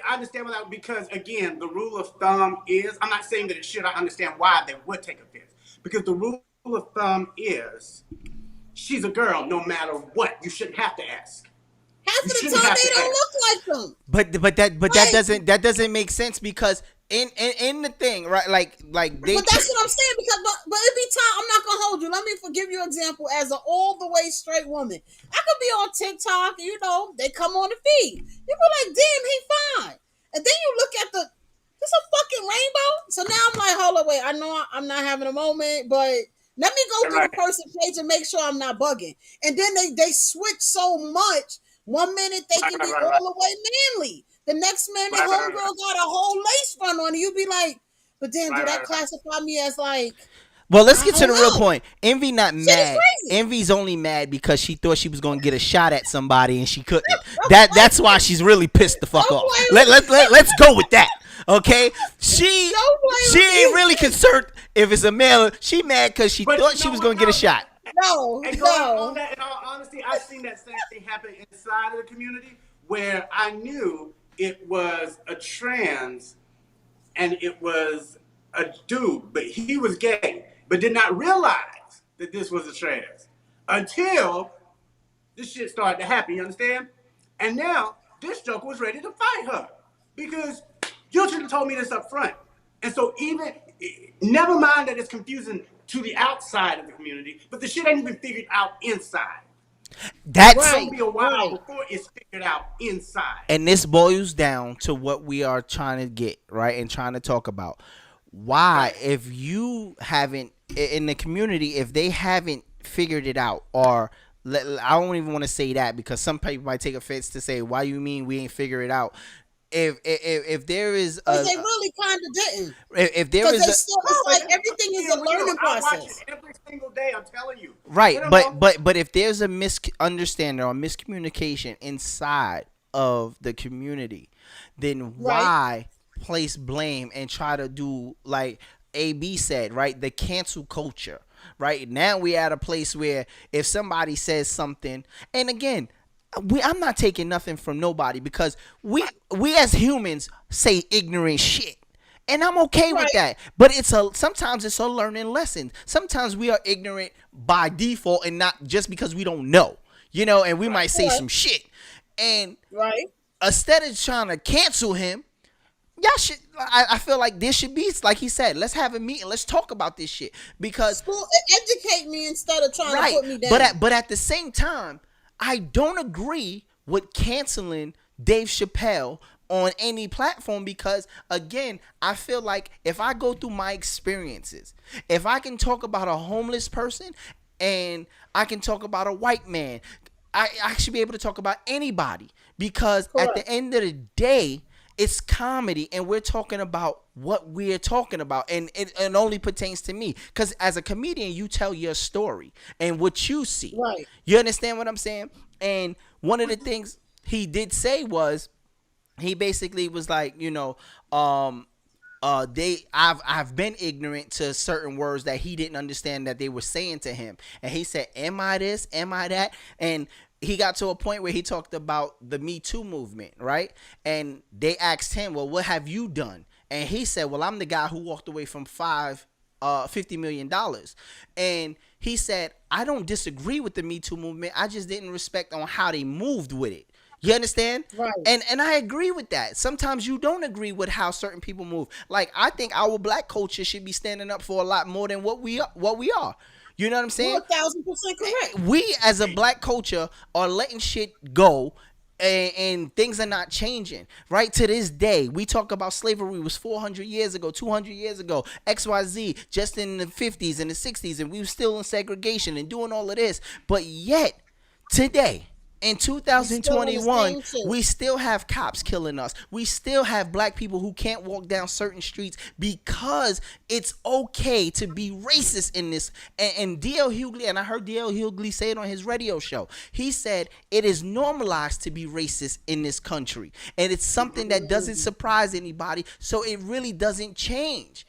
I understand why that, because again, the rule of thumb is, I'm not saying that it should, I understand why they would take offense. Because the rule of thumb is, she's a girl no matter what. You shouldn't have to ask. Half of the time they don't look like them. But that doesn't make sense because in the thing, right? Like they. But that's what I'm saying, because but every time, I'm not gonna hold you. Let me give you an example as an all the way straight woman. I could be on TikTok, they come on the feed. You be like, damn, he fine. And then you look at there's a fucking rainbow. So now I'm like, hold on, wait. I know I'm not having a moment, but let me go through the person's page and make sure I'm not bugging. And then they switch so much. 1 minute they can be all the way manly. The next minute, homegirl got a whole lace front on. You be like, but damn, do that classify me as like? Well, let's get to the real point. Envy not mad. Envy's only mad because she thought she was gonna get a shot at somebody and she couldn't. That's why she's really pissed the fuck off. Let's go with that. Okay, she ain't really concerned if it's a male. She mad because she thought she was gonna get a shot. No. In all honesty, I've seen that same thing happen inside of the community where I knew it was a trans and it was a dude, but he was gay, but did not realize that this was a trans until this shit started to happen, you understand? And now this joker was ready to fight her because you should have told me this up front. And so even, never mind that it's confusing to the outside of the community, but the shit ain't even figured out inside. That's It's gonna be a while before it's figured out inside. And this boils down to what we are trying to get, right? And trying to talk about. Why, if you haven't, in the community, if they haven't figured it out, or I don't even want to say that because some people might take offense to say, why you mean we ain't figure it out? If there is a, they really kind of didn't. If there is it's like everything is a learning process. I watch it every single day. I'm telling you. Right, but if there's a misunderstanding or miscommunication inside of the community, then why place blame and try to do like AB said, right? The cancel culture. Right now we at a place where if somebody says something, and again, I'm not taking nothing from nobody because we as humans say ignorant shit. And I'm okay with that. But sometimes it's a learning lesson. Sometimes we are ignorant by default and not just because we don't know. You know, and we might say some shit. And instead of trying to cancel him, y'all should. I feel like this should be like he said. Let's have a meeting. Let's talk about this shit because educate me instead of trying to put me down. But at the same time, I don't agree with canceling Dave Chappelle on any platform because again, I feel like if I go through my experiences, if I can talk about a homeless person and I can talk about a white man, I should be able to talk about anybody because at the end of the day, it's comedy, and we're talking about what we're talking about, and it only pertains to me. Because as a comedian, you tell your story and what you see. Right. You understand what I'm saying? And one of the things he did say was, he basically was like, you know, I've been ignorant to certain words that he didn't understand that they were saying to him, and he said, "Am I this? Am I that?" And he got to a point where he talked about the Me Too movement, right? And they asked him, well, what have you done? And he said, well, I'm the guy who walked away from $50 million. And he said, I don't disagree with the Me Too movement. I just didn't respect on how they moved with it. You understand? Right. And I agree with that. Sometimes you don't agree with how certain people move. Like, I think our black culture should be standing up for a lot more than what we are. You know what I'm saying? You're 1,000% correct. We as a black culture are letting shit go and things are not changing. Right to this day, we talk about slavery was 400 years ago, 200 years ago, XYZ, just in the 50s and the 60s, and we were still in segregation and doing all of this. But yet, today, in 2021, we still have cops killing us. We still have black people who can't walk down certain streets because it's okay to be racist in this. And D.L. Hughley, and I heard D.L. Hughley say it on his radio show. He said it is normalized to be racist in this country. And it's something that doesn't surprise anybody, so it really doesn't change.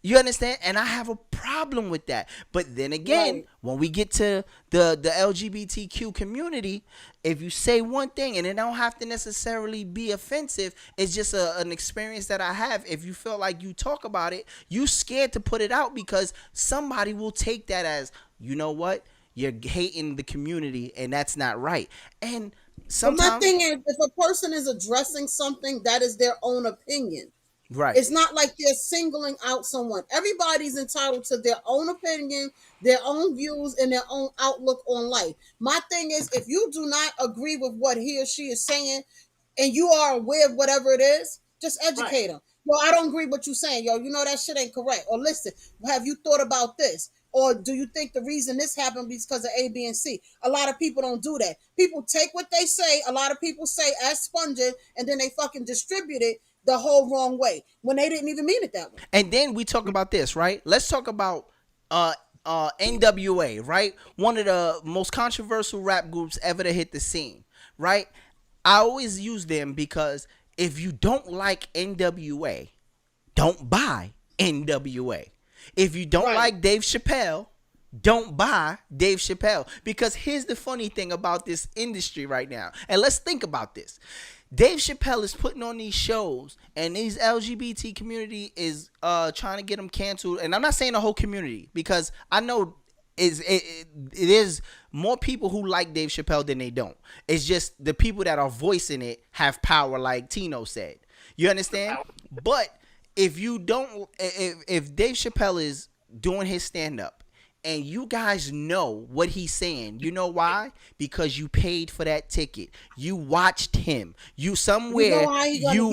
You understand? And I have a problem with that. But then again, when we get to the LGBTQ community, if you say one thing and it don't have to necessarily be offensive, it's just an experience that I have. If you feel like you talk about it, you scared to put it out because somebody will take that as, you know what? You're hating the community and that's not right. And sometimes, but my thing is, if a person is addressing something, that is their own opinion. Right. It's not like they're singling out someone. Everybody's entitled to their own opinion, their own views, and their own outlook on life. My thing is, if you do not agree with what he or she is saying, and you are aware of whatever it is, just educate them. Yo, I don't agree with what you're saying. Yo, you know that shit ain't correct. Or listen, have you thought about this? Or do you think the reason this happened is because of A, B, and C? A lot of people don't do that. People take what they say. A lot of people say as sponges, and then they fucking distribute it the whole wrong way when they didn't even mean it that way. And then we talk about this, right? Let's talk about NWA, right? One of the most controversial rap groups ever to hit the scene, right? I always use them because if you don't like NWA, don't buy NWA. If you don't like Dave Chappelle, don't buy Dave Chappelle. Because here's the funny thing about this industry right now. And let's think about this. Dave Chappelle is putting on these shows, and these LGBT community is trying to get him canceled. And I'm not saying the whole community, because I know it is more people who like Dave Chappelle than they don't. It's just the people that are voicing it have power, like Tino said. You understand? But if you don't, if Dave Chappelle is doing his stand up, and you guys know what he's saying, you know why? Because you paid for that ticket. You watched him. You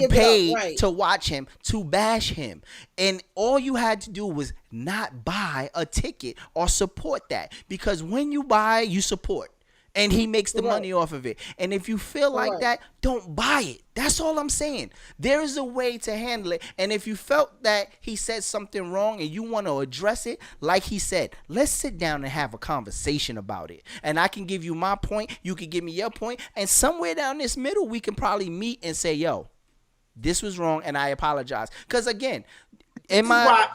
paid to watch him, to bash him. And all you had to do was not buy a ticket or support that. Because when you buy, you support. And he makes the money off of it. And if you feel like that, don't buy it. That's all I'm saying. There is a way to handle it. And if you felt that he said something wrong and you want to address it, like he said, let's sit down and have a conversation about it. And I can give you my point. You can give me your point. And somewhere down this middle, we can probably meet and say, yo, this was wrong and I apologize. Because again, am I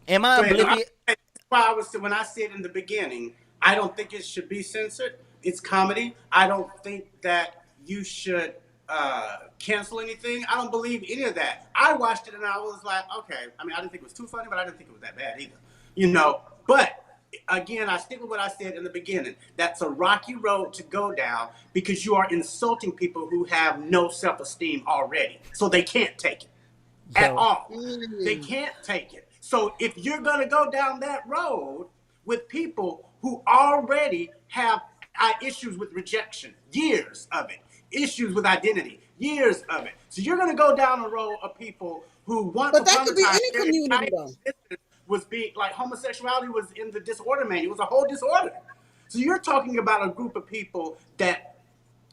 oblivious? That's why when I said in the beginning, I don't think it should be censored. It's comedy. I don't think that you should cancel anything. I don't believe any of that. I watched it and I was like, okay. I mean, I didn't think it was too funny, but I didn't think it was that bad either. You know, but again, I stick with what I said in the beginning. That's a rocky road to go down because you are insulting people who have no self-esteem already. So they can't take it at all. They can't take it. So if you're going to go down that road with people who already have issues with rejection, years of it, issues with identity, years of it. So you're going to go down a road of people who want but that could be any community, though. Was being like homosexuality was in the disorder manual. It was a whole disorder. So you're talking about a group of people that,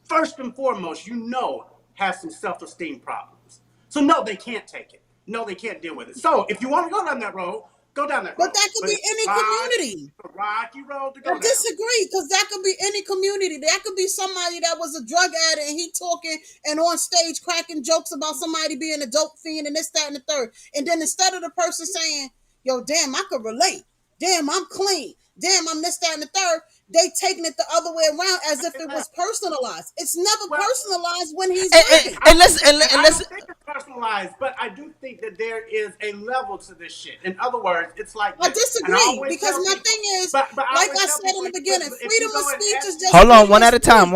first and foremost, you know, has some self-esteem problems. So no, they can't take it. No, they can't deal with it. So if you want to go down that road, go down that road. But that could be any community. A rocky road to go down. I disagree, because that could be any community. That could be somebody that was a drug addict and he talking and on stage cracking jokes about somebody being a dope fiend and this, that, and the third. And then instead of the person saying, yo, damn, I could relate. Damn, I'm clean. Damn, I'm this, that, and the third. They taking it the other way around as if it was personalized. It's never personalized when he's right. I don't think it's personalized, but I do think that there is a level to this shit. In other words, it's like I disagree, because my thing is, like I said in the beginning, freedom of speech is just. Hold on, one at a time.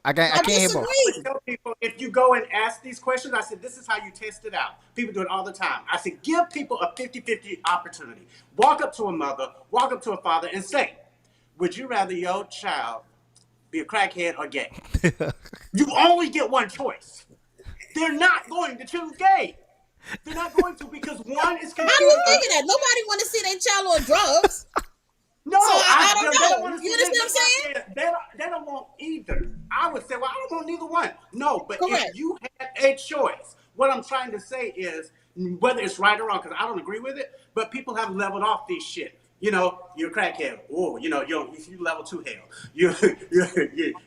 I can't hear both. I tell people, if you go and ask these questions, I said, this is how you test it out. People do it all the time. I said, give people a 50-50 opportunity. Walk up to a mother, walk up to a father, and say, would you rather your child be a crackhead or gay? You only get one choice. They're not going to choose gay. They're not going to, because one is considered. How do you think of that? Nobody want to see their child on drugs. No, so I don't know. Don't You understand what I'm saying? They don't want either. I would say, well, I don't want neither one. No, but correct. If you had a choice, what I'm trying to say is, whether it's right or wrong, because I don't agree with it, but people have leveled off this shit. You know, you're a crackhead. Oh, you know, you level 2 hell.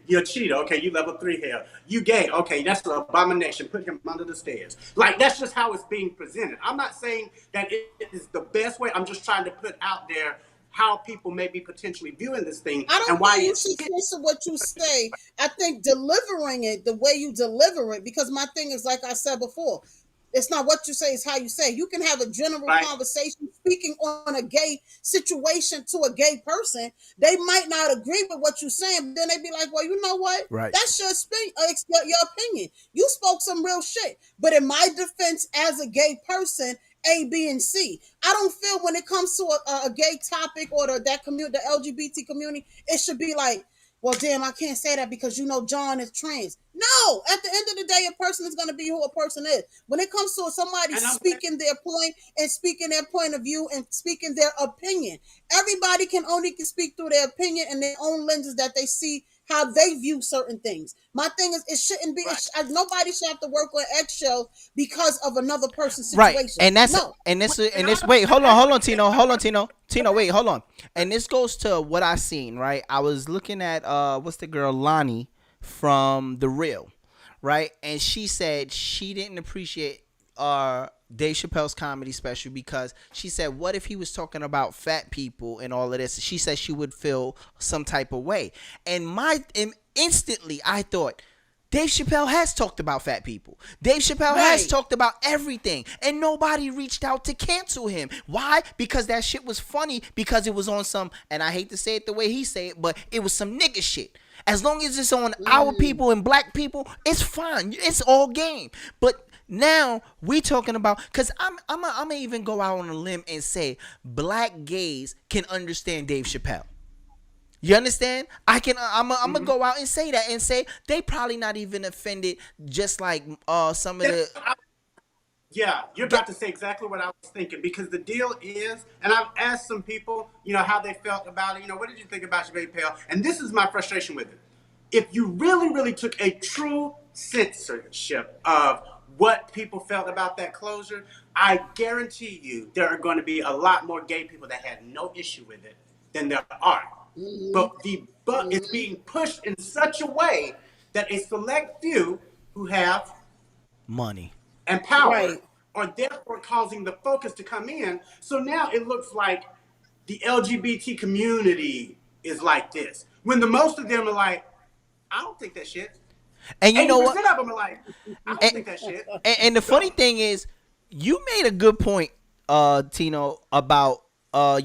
You're a cheater. Okay, you level 3 hell. You gay. Okay, that's an abomination. Put him under the stairs. Like, that's just how it's being presented. I'm not saying that it is the best way. I'm just trying to put out there how people may be potentially viewing this thing. I don't think you should censor what you say. I think delivering it the way you deliver it, because my thing is, like I said before, it's not what you say, it's how you say. You can have a general conversation speaking on a gay situation to a gay person. They might not agree with what you're saying, but then they be like, well, you know what? Right. That's your opinion. You spoke some real shit. But in my defense as a gay person, A, B, and C, I don't feel when it comes to a gay topic or the LGBT community, it should be like, well, damn, I can't say that because you know John is trans. No, at the end of the day, a person is going to be who a person is. When it comes to somebody speaking their point and speaking their point of view and speaking their opinion, everybody can speak through their opinion and their own lenses that they see how they view certain things. My thing is, it shouldn't be. Nobody should have to work on eggshells because of another person's situation. Right, and that's and this. Wait, hold on, Tino, wait, hold on. And this goes to what I seen. Right, I was looking at what's the girl Lonnie from The Real, right, and she said she didn't appreciate Dave Chappelle's comedy special because she said, what if he was talking about fat people and all of this? She said she would feel some type of way. And instantly I thought, Dave Chappelle has talked about fat people. Dave Chappelle has talked about everything, and nobody reached out to cancel him. Why? Because that shit was funny, because it was on some, and I hate to say it the way he say it, but it was some nigga shit. As long as it's on our people and black people, it's fine. It's all game. But now we talking about, because I'm gonna even go out on a limb and say black gays can understand Dave Chappelle. You understand? I'm gonna go out and say that, and say they probably not even offended, just like some of the. Yeah, you're about to say exactly what I was thinking, because the deal is, and I've asked some people, how they felt about it. What did you think about Chappelle? And this is my frustration with it. If you really, really took a true censorship of what people felt about that closure, I guarantee you there are going to be a lot more gay people that had no issue with it than there are. But the buck is being pushed in such a way that a select few who have money and power are therefore causing the focus to come in. So now it looks like the LGBT community is like this, when the most of them are like, I don't think that shit. And you know what? 80% of them are like, I don't think that shit. And the funny thing is, you made a good point, Tino, about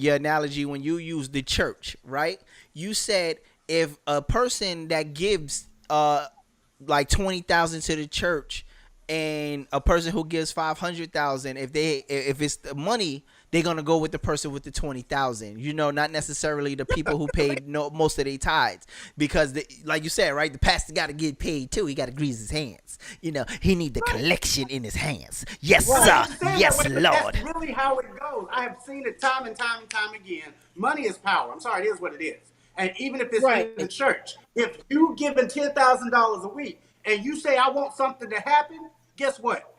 your analogy when you used the church, right? You said if a person that gives like 20,000 to the church, and a person who gives 500,000, if it's the money, they're gonna go with the person with the 20,000. Not necessarily the people who paid most of their tithes, because like you said, right, the pastor got to get paid too. He got to grease his hands. He need the collection in his hands. Yes, sir. Yes, Lord. That's really how it goes. I have seen it time and time and time again. Money is power. I'm sorry, it is what it is. And even if it's in the church, if you giving $10,000 a week and you say I want something to happen, guess what?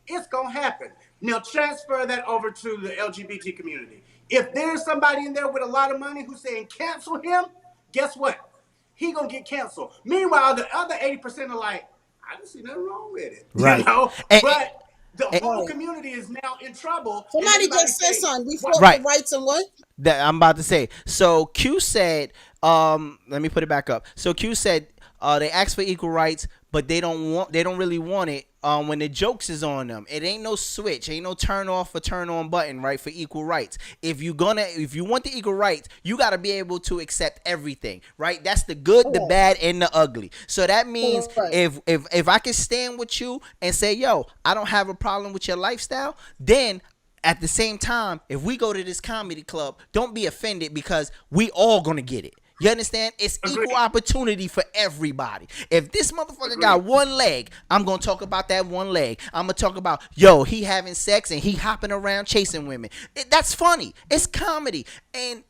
It's going to happen. Now transfer that over to the LGBT community. If there's somebody in there with a lot of money who's saying cancel him, guess what? He going to get canceled. Meanwhile, the other 80% are like, I don't see nothing wrong with it. Right. But the whole community is now in trouble. Somebody just said something. We fought for rights and what? That I'm about to say. So Q said, let me put it back up. So Q said they asked for equal rights, but they don't really want it when the jokes is on them. It ain't no switch, ain't no turn off or turn on button, right, for equal rights. If you want the equal rights, you got to be able to accept everything, right? That's the good, the bad, and the ugly. So that means if I can stand with you and say, yo, I don't have a problem with your lifestyle, then at the same time, if we go to this comedy club, don't be offended, because we all gonna get it. You understand? It's equal opportunity for everybody. If this motherfucker got one leg, I'm going to talk about that one leg. I'm going to talk about, yo, he having sex and he hopping around chasing women. That's funny. It's comedy. And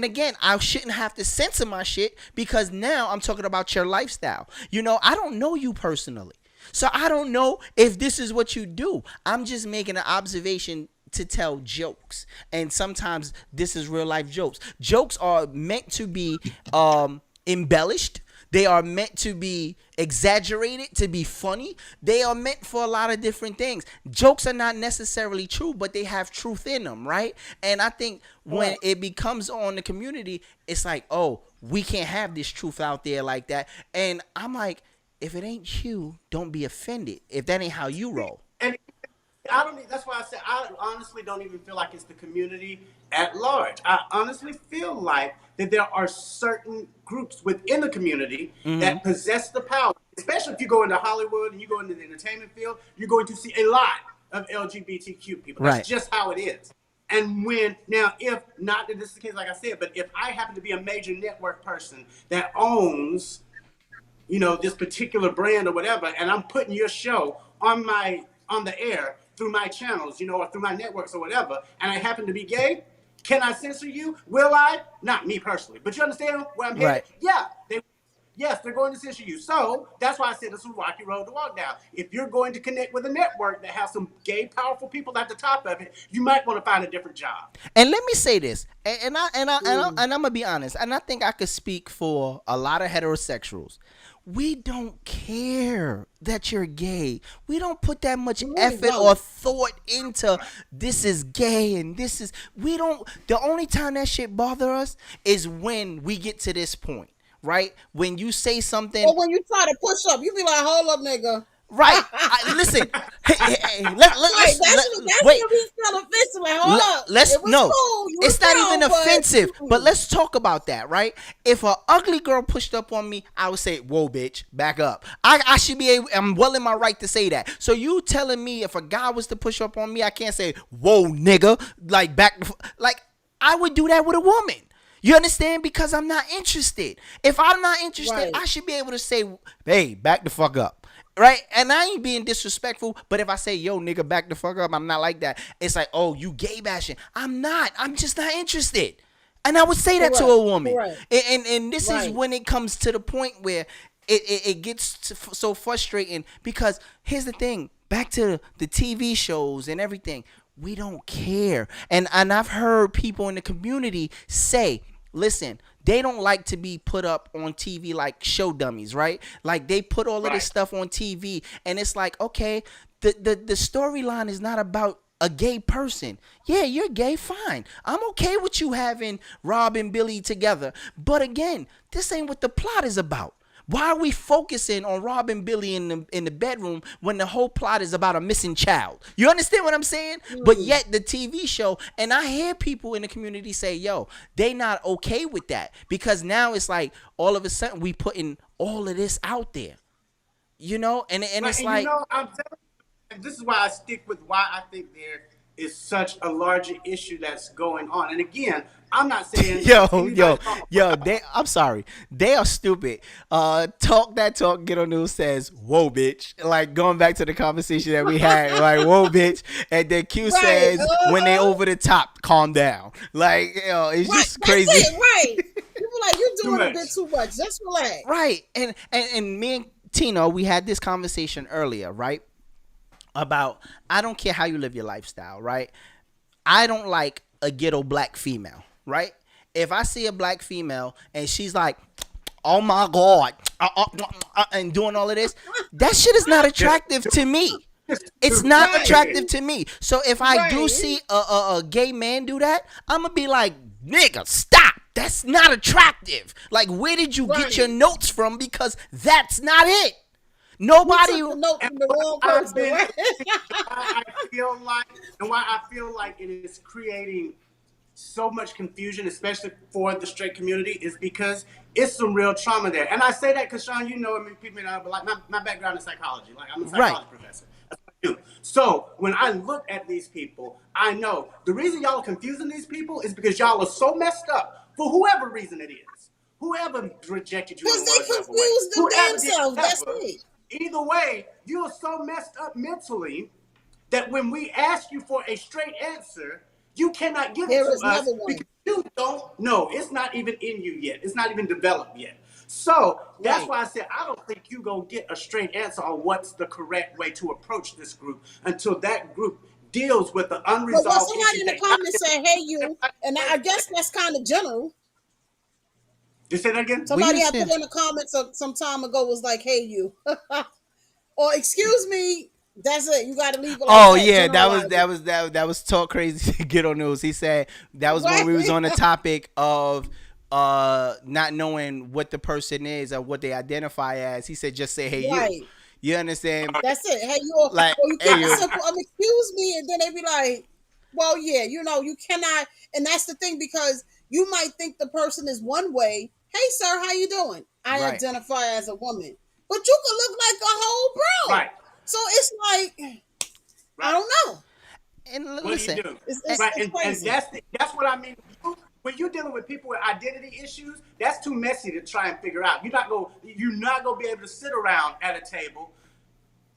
again, I shouldn't have to censor my shit, because now I'm talking about your lifestyle. I don't know you personally, so I don't know if this is what you do. I'm just making an observation to tell jokes, and sometimes this is real life jokes. Jokes are meant to be embellished. They are meant to be exaggerated, to be funny. They are meant for a lot of different things. Jokes are not necessarily true, but they have truth in them, right? And I think when it becomes on the community, it's like, oh, we can't have this truth out there like that. And I'm like, if it ain't you, don't be offended. If that ain't how you roll. And that's why I said I honestly don't even feel like it's the community at large. I honestly feel like that there are certain groups within the community that possess the power. Especially if you go into Hollywood and you go into the entertainment field, you're going to see a lot of LGBTQ people. That's just how it is. And if not that this is the case, like I said, but if I happen to be a major network person that owns, this particular brand or whatever, and I'm putting your show on the air through my channels, or through my networks or whatever, and I happen to be gay, can I censor you? Will I? Not me personally. But you understand where I'm headed? Yeah. They're going to censor you. So that's why I said this is a rocky road to walk down. If you're going to connect with a network that has some gay, powerful people at the top of it, you might want to find a different job. And let me say this, and I'm gonna be honest, and I think I could speak for a lot of heterosexuals. We don't care that you're gay. We don't put that much effort or thought into this is gay and this is, the only time that shit bother us is when we get to this point. right? When you say something, or when you try to push up, you be like, "Hold up, nigga." right? Listen, let's wait. What we feel offensive. Like, hold up. Let's no. Cool. It's not even offensive. But let's talk about that, right? If an ugly girl pushed up on me, I would say, "Whoa, bitch, back up." I should be able. I'm well in my right to say that. So you telling me if a guy was to push up on me, I can't say, "Whoa, nigga," like back, like I would do that with a woman. You understand? Because I'm not interested. If I'm not interested, Right. I should be able to say, "Hey, back the fuck up." Right? And I ain't being disrespectful, but if I say, "Yo, nigga, back the fuck up," I'm not like that. It's like, "Oh, you gay bashing." I'm not. I'm just not interested. And I would say that to a woman. And this is when it comes to the point where it gets so frustrating, because here's the thing. Back to the TV shows and everything. We don't care. And I've heard people in the community say, listen, they don't like to be put up on TV like show dummies, right? Like they put all of this stuff on TV, and it's like, okay, the storyline is not about a gay person. Yeah, you're gay, fine. I'm okay with you having Rob and Billy together. But again, this ain't what the plot is about. Why are we focusing on Rob and Billy in the bedroom when the whole plot is about a missing child? You understand what I'm saying? But yet the TV show, and I hear people in the community say, "Yo, they not okay with that," because now it's like all of a sudden we putting all of this out there, you know, and it's and like, you know, I'm telling you, and this is why I stick with why I think there is such a larger issue that's going on. And again, I'm not saying I'm sorry. They are stupid. Talk that talk, get on news says, "Whoa, bitch." Like going back to the conversation that we had, like, "Whoa, bitch." And then Q says, "When they over the top, calm down." Like, you know, it's just crazy. That's it, right. People like, "You doing a bit too much. Just relax." Right. And me and Tino, we had this conversation earlier, right? About, I don't care how you live your lifestyle, right? I don't like a ghetto black female, right? If I see a black female and she's like, "Oh my God," and doing all of this, that shit is not attractive to me. It's not attractive to me. So if I do see a gay man do that, I'm gonna be like, "Nigga, stop. That's not attractive. Like, where did you get your notes from? Because that's not it." Nobody. I feel like it is creating so much confusion, especially for the straight community, is because it's some real trauma there. And I say that because, Sean, you know, I mean, people know, but like my background is psychology. Like, I'm a psychology professor. That's what I do. So when I look at these people, I know the reason y'all are confusing these people is because y'all are so messed up for whoever reason it is. Whoever rejected you. Because they confused themselves. That's it. Either way, you are so messed up mentally that when we ask you for a straight answer, you cannot give it to us because you don't know. It's not even in you yet. It's not even developed yet. So that's why I said I don't think you gonna get a straight answer on what's the correct way to approach this group until that group deals with the unresolved But somebody in the comments said, "Hey, you," and I guess that's kind of general. You say that again? Somebody I put in the comments some time ago was like, "Hey, you," or "Excuse me." That's it. You got to leave it. That was talk crazy. Get on news. He said that was when we was on the topic of not knowing what the person is or what they identify as. He said just say, "Hey, you." You understand? That's it. Hey, you. Like, or you can't simple. Excuse me, and then they be like, "Well, yeah, you know, you cannot." And that's the thing, because you might think the person is one way. "Hey, sir, how you doing?" I identify as a woman, but you could look like a whole bro. Right. So it's like, I don't know. And what listen, do you do? It's and that's what I mean. When you're dealing with people with identity issues, that's too messy to try and figure out. You're not gonna be able to sit around at a table.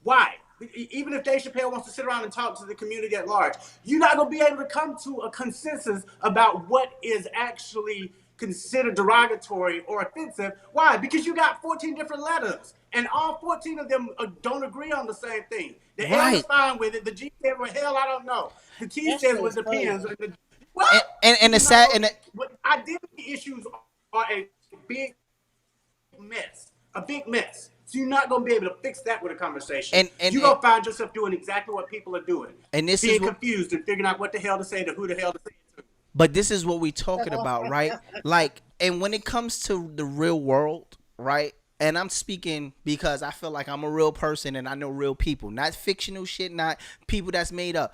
Why? Even if Dave Chappelle wants to sit around and talk to the community at large, you're not gonna be able to come to a consensus about what is actually considered derogatory or offensive. Why? Because you got 14 different letters, and all 14 of them don't agree on the same thing. The L is fine with it. The G said, "Well, hell, I don't know." The T says, "Well, it depends." And the sad and identity issues are a big mess. A big mess. So you're not gonna be able to fix that with a conversation. And you're gonna find yourself doing exactly what people are doing. And this being confused and figuring out what the hell to say to who the hell to say it to. But this is what we talking about, right? Like, and when it comes to the real world, right? And I'm speaking because I feel like I'm a real person and I know real people, not fictional shit, not people that's made up.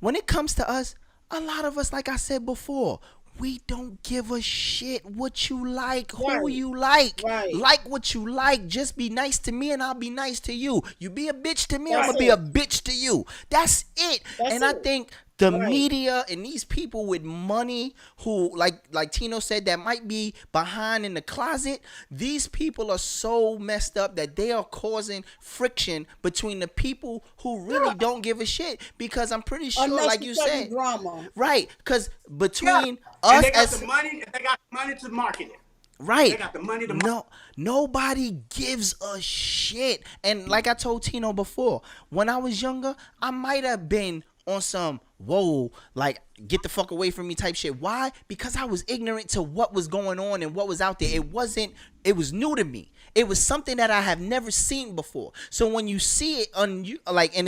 When it comes to us, a lot of us, like I said before, we don't give a shit what you like, who you like. Like what you like. Just be nice to me and I'll be nice to you. You be a bitch to me, I'm going to be a bitch to you. That's it. I think the media and these people with money who, like Tino said, that might be behind in the closet, these people are so messed up that they are causing friction between the people who really don't give a shit. Because I'm pretty sure, like you said, drama. Right? Because between us, and they got the money, they got money to market it. Right. They got the money to nobody gives a shit. And like I told Tino before, when I was younger, I might have been on some whoa, like get the fuck away from me type shit. Why? Because I was ignorant to what was going on and what was out there. It was new to me. It was something that I have never seen before. So when you see it and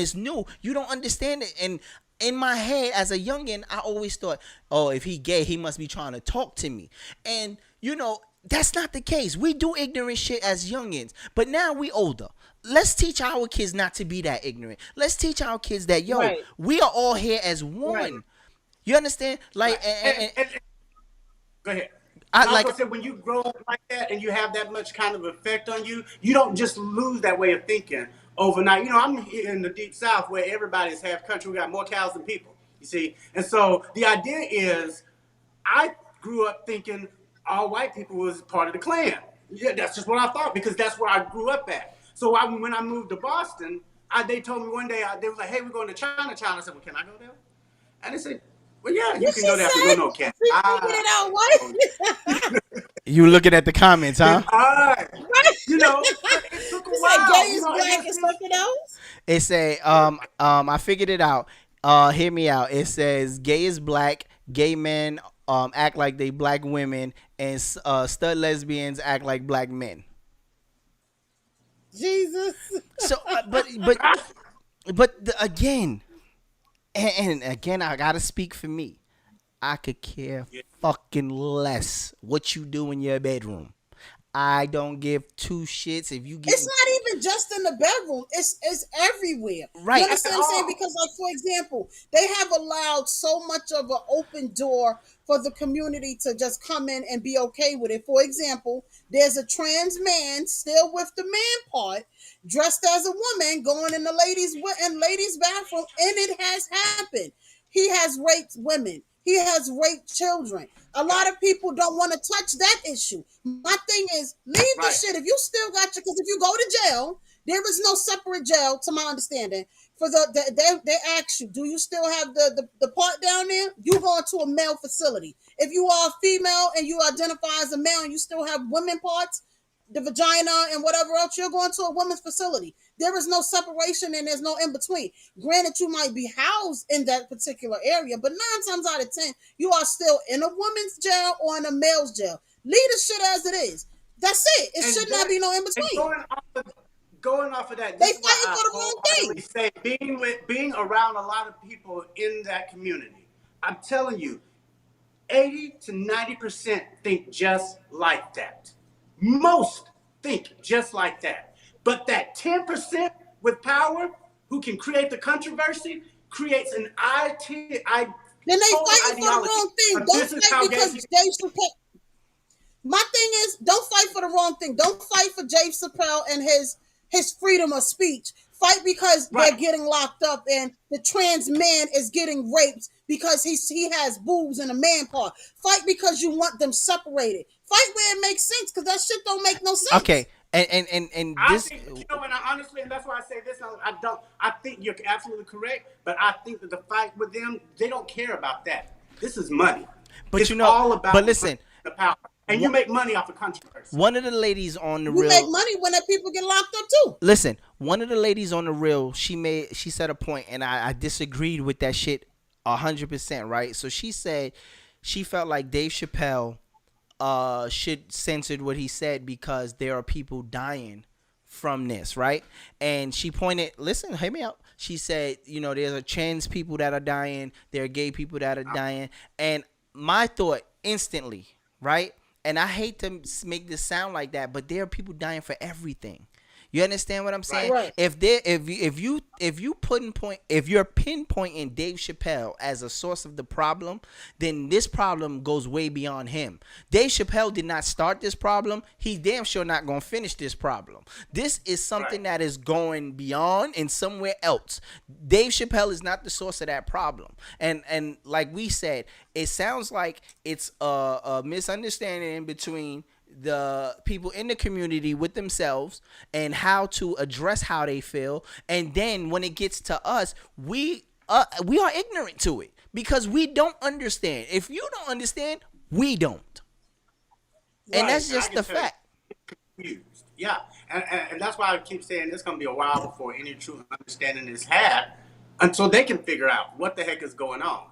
it's new, you don't understand it. And in my head as a youngin', I always thought, oh, if he gay, he must be trying to talk to me. And that's not the case. We do ignorant shit as youngins, but now we older. Let's teach our kids not to be that ignorant. Let's teach our kids that, we are all here as one. Right. You understand? Like, go ahead. I said, when you grow up like that and you have that much kind of effect on you, you don't just lose that way of thinking overnight. I'm here in the deep South where everybody's half country. We got more cows than people, you see. And so the idea is, I grew up thinking all white people was part of the Klan. Yeah, that's just what I thought because that's where I grew up at. So when I moved to Boston, they told me one day, they was like, hey, we're going to Chinatown. I said, well, can I go there? And they said, well, yeah, you can go there. I said, no, can't. You looking at the comments, huh? It took a while. Gay is black and something else? It say, I figured it out. Hear me out. It says, gay is black, gay men act like they black women, and stud lesbians act like black men. Jesus. So, again, and again, I gotta speak for me. I could care fucking less what you do in your bedroom. I don't give two shits if you get. It's not even just in the bedroom. It's everywhere. Right. You understand what I'm saying? Because, like, for example, they have allowed so much of an open door for the community to just come in and be okay with it. For example, there's a trans man still with the man part, dressed as a woman, going in the ladies' bathroom, and it has happened. He has raped women. He has raped children. A lot of people don't want to touch that issue. My thing is, leave the shit. If you still got because if you go to jail, there is no separate jail, to my understanding. For they ask you, do you still have the part down there? You go into a male facility. If you are a female and you identify as a male and you still have women parts, the vagina and whatever else, you're going to a women's facility. There is no separation and there's no in between. Granted, you might be housed in that particular area, but 9 times out of 10, you are still in a woman's jail or in a male's jail. Leave the shit as it is. That's it. It should not be no in between. Going off of that, they fighting for the wrong thing. Say being around a lot of people in that community, I'm telling you, 80 to 90% think just like that. Most think just like that. But that 10% with power who can create the controversy creates an then they fighting for the wrong thing. Don't fight because Dave Chappelle. My thing is, don't fight for the wrong thing. Don't fight for Dave Chappelle and his freedom of speech. Fight because they're getting locked up and the trans man is getting raped because he has boobs and a man part. Fight because you want them separated. Fight where it makes sense because that shit don't make no sense. Okay, and this. I think, and honestly, and that's why I say this. I think you're absolutely correct, but I think that the fight with them, they don't care about that. This is money. But it's all about. But listen, the power. And you make money off of controversy. One of the ladies on the real. You make money when that people get locked up too. Listen, one of the ladies on the real, she said a point, and I disagreed with that shit 100%. Right? So she said she felt like Dave Chappelle should censored what he said because there are people dying from this, right? And she pointed, listen, hear me out. She said, there's a trans people that are dying, there are gay people that are dying, and my thought instantly, right? And I hate to make this sound like that, but there are people dying for everything. You understand what I'm saying? Right. If you're pinpointing Dave Chappelle as a source of the problem, then this problem goes way beyond him. Dave Chappelle did not start this problem. He's damn sure not gonna finish this problem. This is something that is going beyond and somewhere else. Dave Chappelle is not the source of that problem. And like we said, it sounds like it's a misunderstanding between the people in the community with themselves and how to address how they feel. And then when it gets to us, we are ignorant to it because we don't understand. If you don't understand, we don't. And that's just the fact. Confused. Yeah. And that's why I keep saying it's going to be a while before any true understanding is had until they can figure out what the heck is going on.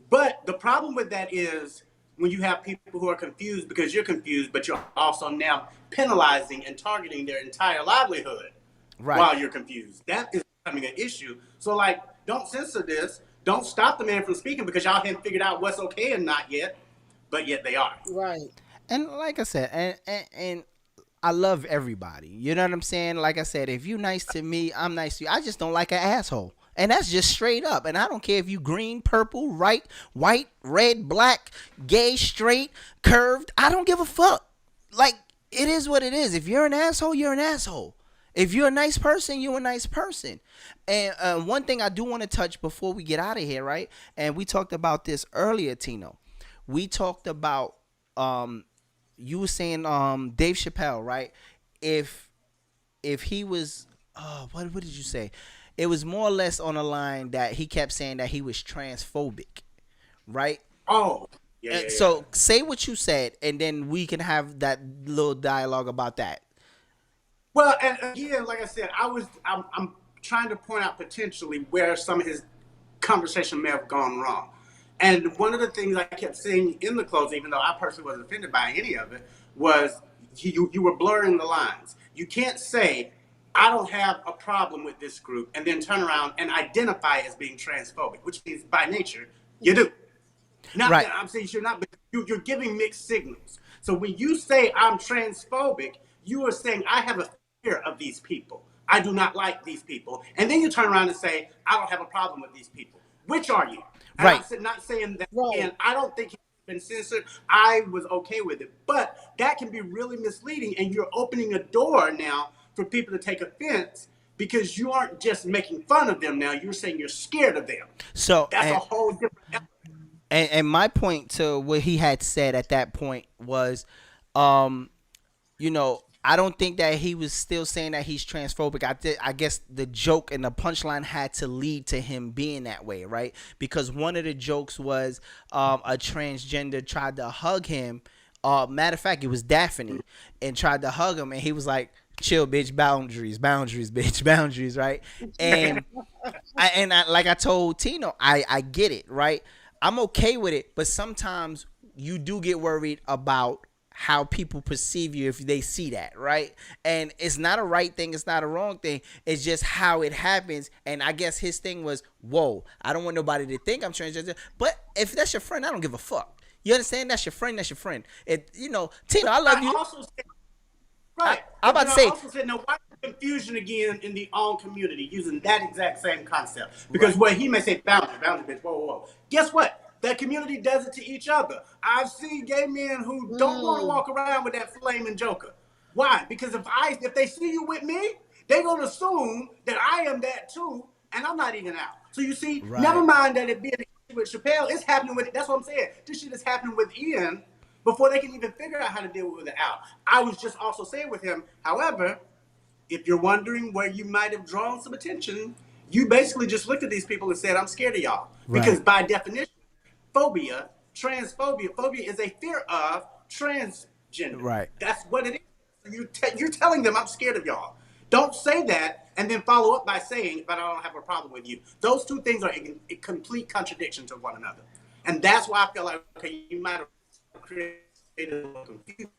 But the problem with that is when you have people who are confused because you're confused, but you're also now penalizing and targeting their entire livelihood while you're confused. That is becoming an issue. So, like, don't censor this. Don't stop the man from speaking because y'all haven't figured out what's okay and not yet, but yet they are. Right. And like I said, and I love everybody. You know what I'm saying? Like I said, if you nice to me, I'm nice to you. I just don't like an asshole. And that's just straight up. And I don't care if you green, purple, white, red, black, gay, straight, curved. I don't give a fuck. Like, it is what it is. If you're an asshole, you're an asshole. If you're a nice person, you're a nice person. And one thing I do want to touch before we get out of here, right? And we talked about this earlier, Tino. We talked about, you were saying Dave Chappelle, right? If he was, what did you say? It was more or less on the line that he kept saying that he was transphobic, right? Oh, yeah. So say what you said, and then we can have that little dialogue about that. Well, and again, like I said, I'm trying to point out potentially where some of his conversation may have gone wrong. And one of the things I kept saying in the close, even though I personally wasn't offended by any of it, was you were blurring the lines. You can't say, I don't have a problem with this group, and then turn around and identify as being transphobic, which means by nature, you do. Not right. that I'm saying you're not, but you're giving mixed signals. So when you say I'm transphobic, you are saying I have a fear of these people. I do not like these people. And then you turn around and say, I don't have a problem with these people. Which are you? And right. I'm not saying that, and I don't think he's been censored. I was okay with it. But that can be really misleading, and you're opening a door now for people to take offense because you aren't just making fun of them now. You're saying you're scared of them. So that's a whole different. And my point to what he had said at that point was, you know, I don't think that he was still saying that he's transphobic. I guess the joke and the punchline had to lead to him being that way, right? Because one of the jokes was a transgender tried to hug him. Matter of fact, it was Daphne, and tried to hug him, and he was like, chill, bitch, boundaries, bitch, boundaries, right? And I like I told Tino, I get it, right? I'm okay with it, but sometimes you do get worried about how people perceive you if they see that, right? And it's not a right thing, it's not a wrong thing, it's just how it happens. And I guess his thing was, whoa, I don't want nobody to think I'm transgender, but if that's your friend, I don't give a fuck. You understand? That's your friend, that's your friend. It, you know, Tino, I love you. Right. I'm about to say. I also said, no, why confusion again in the own community using that exact same concept? Because where he may say boundary, bitch, whoa. Guess what? That community does it to each other. I've seen gay men who don't want to walk around with that flaming joker. Why? Because if they see you with me, they're going to assume that I am that too, and I'm not even out. So you see, never mind that it being with Chappelle, it's happening with, that's what I'm saying. This shit is happening with Ian before they can even figure out how to deal with it out. I was just also saying with him, however, if you're wondering where you might have drawn some attention, you basically just looked at these people and said, I'm scared of y'all. Right. Because by definition, phobia is a fear of transgender. Right. That's what it is. You're telling them I'm scared of y'all. Don't say that and then follow up by saying, but I don't have a problem with you. Those two things are in complete contradiction to one another. And that's why I feel like, okay, you might have created a little confusion.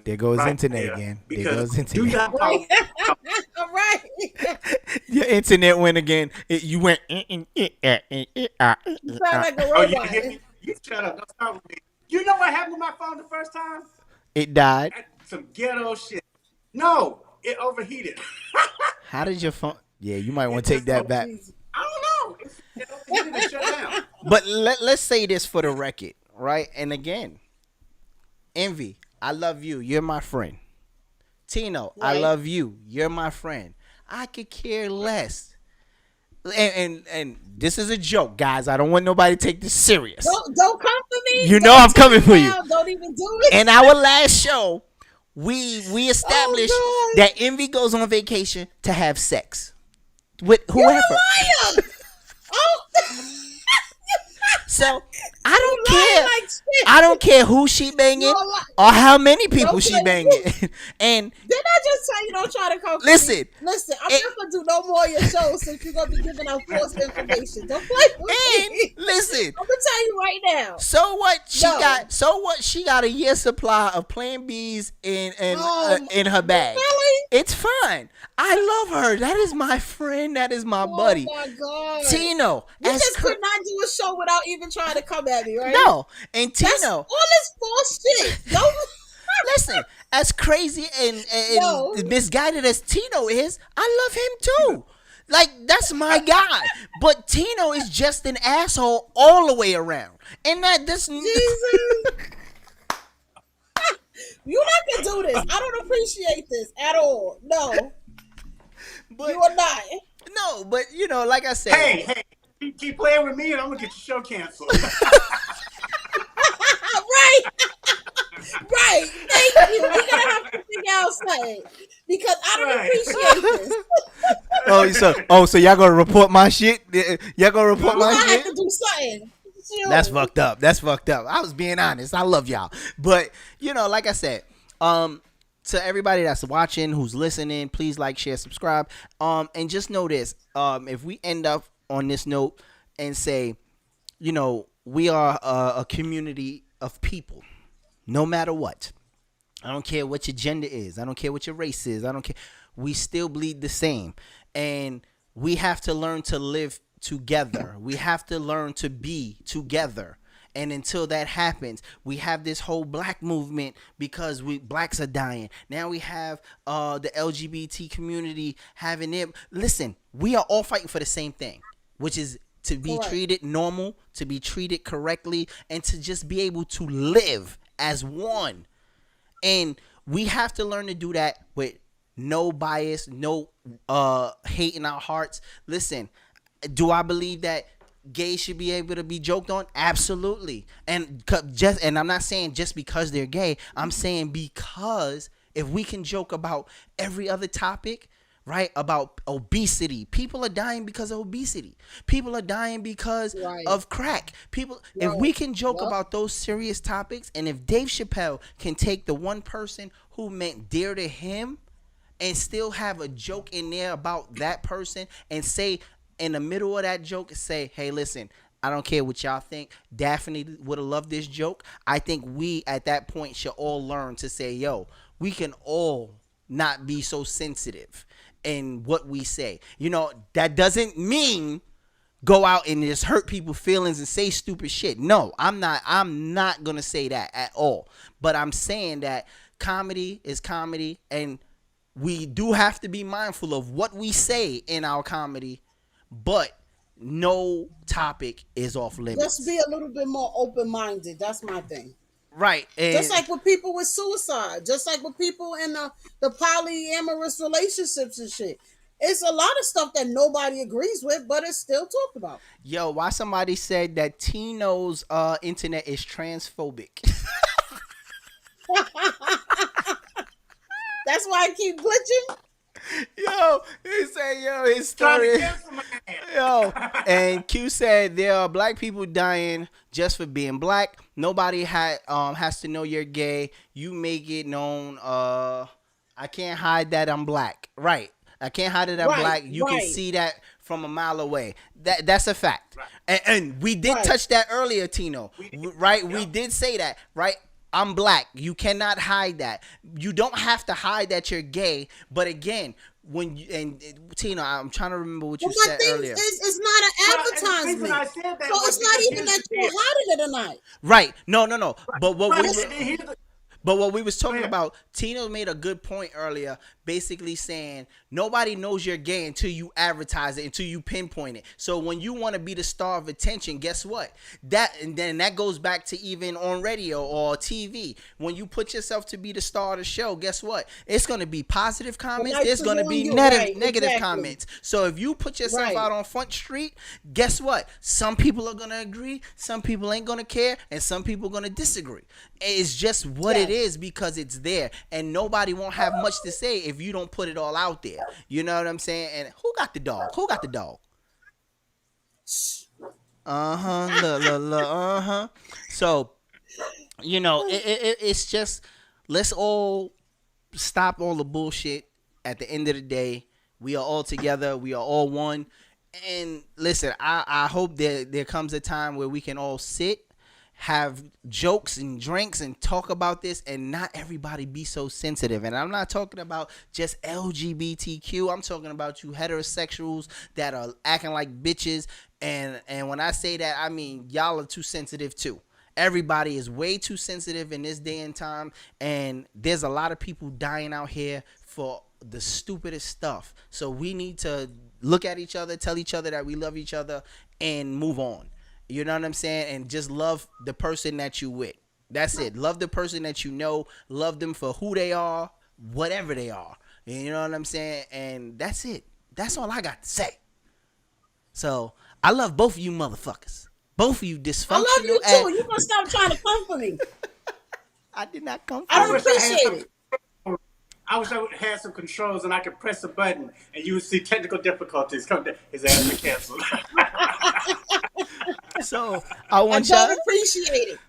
There goes internet again. There goes internet. All right. Your internet went again. You went. You sound like a robot. You shut up. Don't start with me. You know what happened with my phone the first time? It died. Some ghetto shit. No, it overheated. How did your phone? Yeah, you might want to take that back. I don't know. It overheated and shut down. But let's say this for the record, right? And again, Envy, I love you. You're my friend. Tino, I love you. You're my friend. I could care less. And this is a joke, guys. I don't want nobody to take this serious. Don't come for me. You know I'm coming for you. Don't even do it. In our last show, we established that Envy goes on vacation to have sex with whoever. You're a liar. So I don't care. I don't care who she banging or how many people she banging. And didn't I just tell you don't try to come? Listen, I'm not gonna do no more of your shows since you're gonna be giving out false information. Don't play with me. Listen, I'm gonna tell you right now. So what? She got a year supply of Plan Bs in her bag. Really? It's fine. I love her. That is my friend. That is my buddy. Oh my God, Tino. You just could not do a show without even trying to come at me, right? No, and Tino. That's all this false shit. Don't listen. As crazy and misguided as Tino is, I love him too. Like, that's my guy. But Tino is just an asshole all the way around. And this Jesus. You're not gonna do this. I don't appreciate this at all. No. But, you are not. No, but like I said. Hey, keep playing with me and I'm gonna get your show canceled. Right. Thank you. We're gonna have to figure out something. Because I don't appreciate this. So y'all gonna report my shit? Y'all gonna report my shit? I have to do something. That's fucked up. I was being honest. I love y'all. But, like I said, to everybody that's watching, who's listening, please like, share, subscribe. And just know this. If we end up on this note and say, we are a community of people, no matter what. I don't care what your gender is. I don't care what your race is. I don't care. We still bleed the same. And we have to learn to live together. We have to learn to be together. And until that happens, we have this whole black movement because blacks are dying. Now we have the LGBT community having it. Listen, we are all fighting for the same thing, which is to be treated normal, to be treated correctly, and to just be able to live as one. And we have to learn to do that with no bias, no hate in our hearts. Listen, do I believe that gays should be able to be joked on? Absolutely. And I'm not saying just because they're gay. I'm saying because if we can joke about every other topic, right, about obesity. People are dying because of obesity. People are dying because of crack. If we can joke about those serious topics, and if Dave Chappelle can take the one person who meant dear to him and still have a joke in there about that person and say in the middle of that joke, say, hey, listen, I don't care what y'all think. Daphne would have loved this joke. I think we at that point should all learn to say, yo, we can all not be so sensitive in what we say. That doesn't mean go out and just hurt people's feelings and say stupid shit. No, I'm not going to say that at all. But I'm saying that comedy is comedy, and we do have to be mindful of what we say in our comedy, but no topic is off limits. Just be a little bit more open-minded. That's my thing. Right. Just like with people with suicide, just like with people in the polyamorous relationships and shit. It's a lot of stuff that nobody agrees with, but it's still talked about. Yo, why somebody said that Tino's internet is transphobic? That's why I keep glitching. Yo, he said, his story. Yo, and Q said there are black people dying just for being black. Nobody has to know you're gay. You make it known. I can't hide that I'm black. Right. I can't hide that I'm black. You can see that from a mile away. That's a fact. Right. And we did touch that earlier, Tino. We did say that, right? I'm black. You cannot hide that. You don't have to hide that you're gay. But again, when you, and Tina, I'm trying to remember what you said earlier. It's not an advertisement. I said that so it's not even that you're hiding it tonight. Right. No. But But what we was talking about, Tina made a good point earlier, basically saying nobody knows you're gay until you advertise it, until you pinpoint it. So when you want to be the star of attention, guess what? And then that goes back to even on radio or TV. When you put yourself to be the star of the show, guess what? It's going to be positive comments. There's going to be negative comments. So if you put yourself out on Front Street, guess what? Some people are going to agree, some people ain't going to care, and some people are going to disagree. It's just what it is, because it's there, and nobody won't have much to say if you don't put it all out there. You know what I'm saying? And who got the dog? So, you know, it's just, let's all stop all the bullshit. At the end of the day, we are all together. We are all one. And listen, I hope that there comes a time where we can all sit, have jokes and drinks and talk about this, and not everybody be so sensitive. And I'm not talking about just LGBTQ. I'm talking about you heterosexuals that are acting like bitches. And when I say that, I mean y'all are too sensitive too. Everybody is way too sensitive in this day and time, and there's a lot of people dying out here for the stupidest stuff. So we need to look at each other, tell each other that we love each other, and move on. You know what I'm saying? And just love the person that you with. That's it. Love the person that you know. Love them for who they are, whatever they are. You know what I'm saying? And that's it. That's all I got to say. So I love both of you motherfuckers. Both of you dysfunctional. I love you too. You gonna stop trying to come for me. I did not come for I don't appreciate it. I wish I had some controls and I could press a button and you would see technical difficulties come down. His ass been canceled. So I want y'all. I don't appreciate it.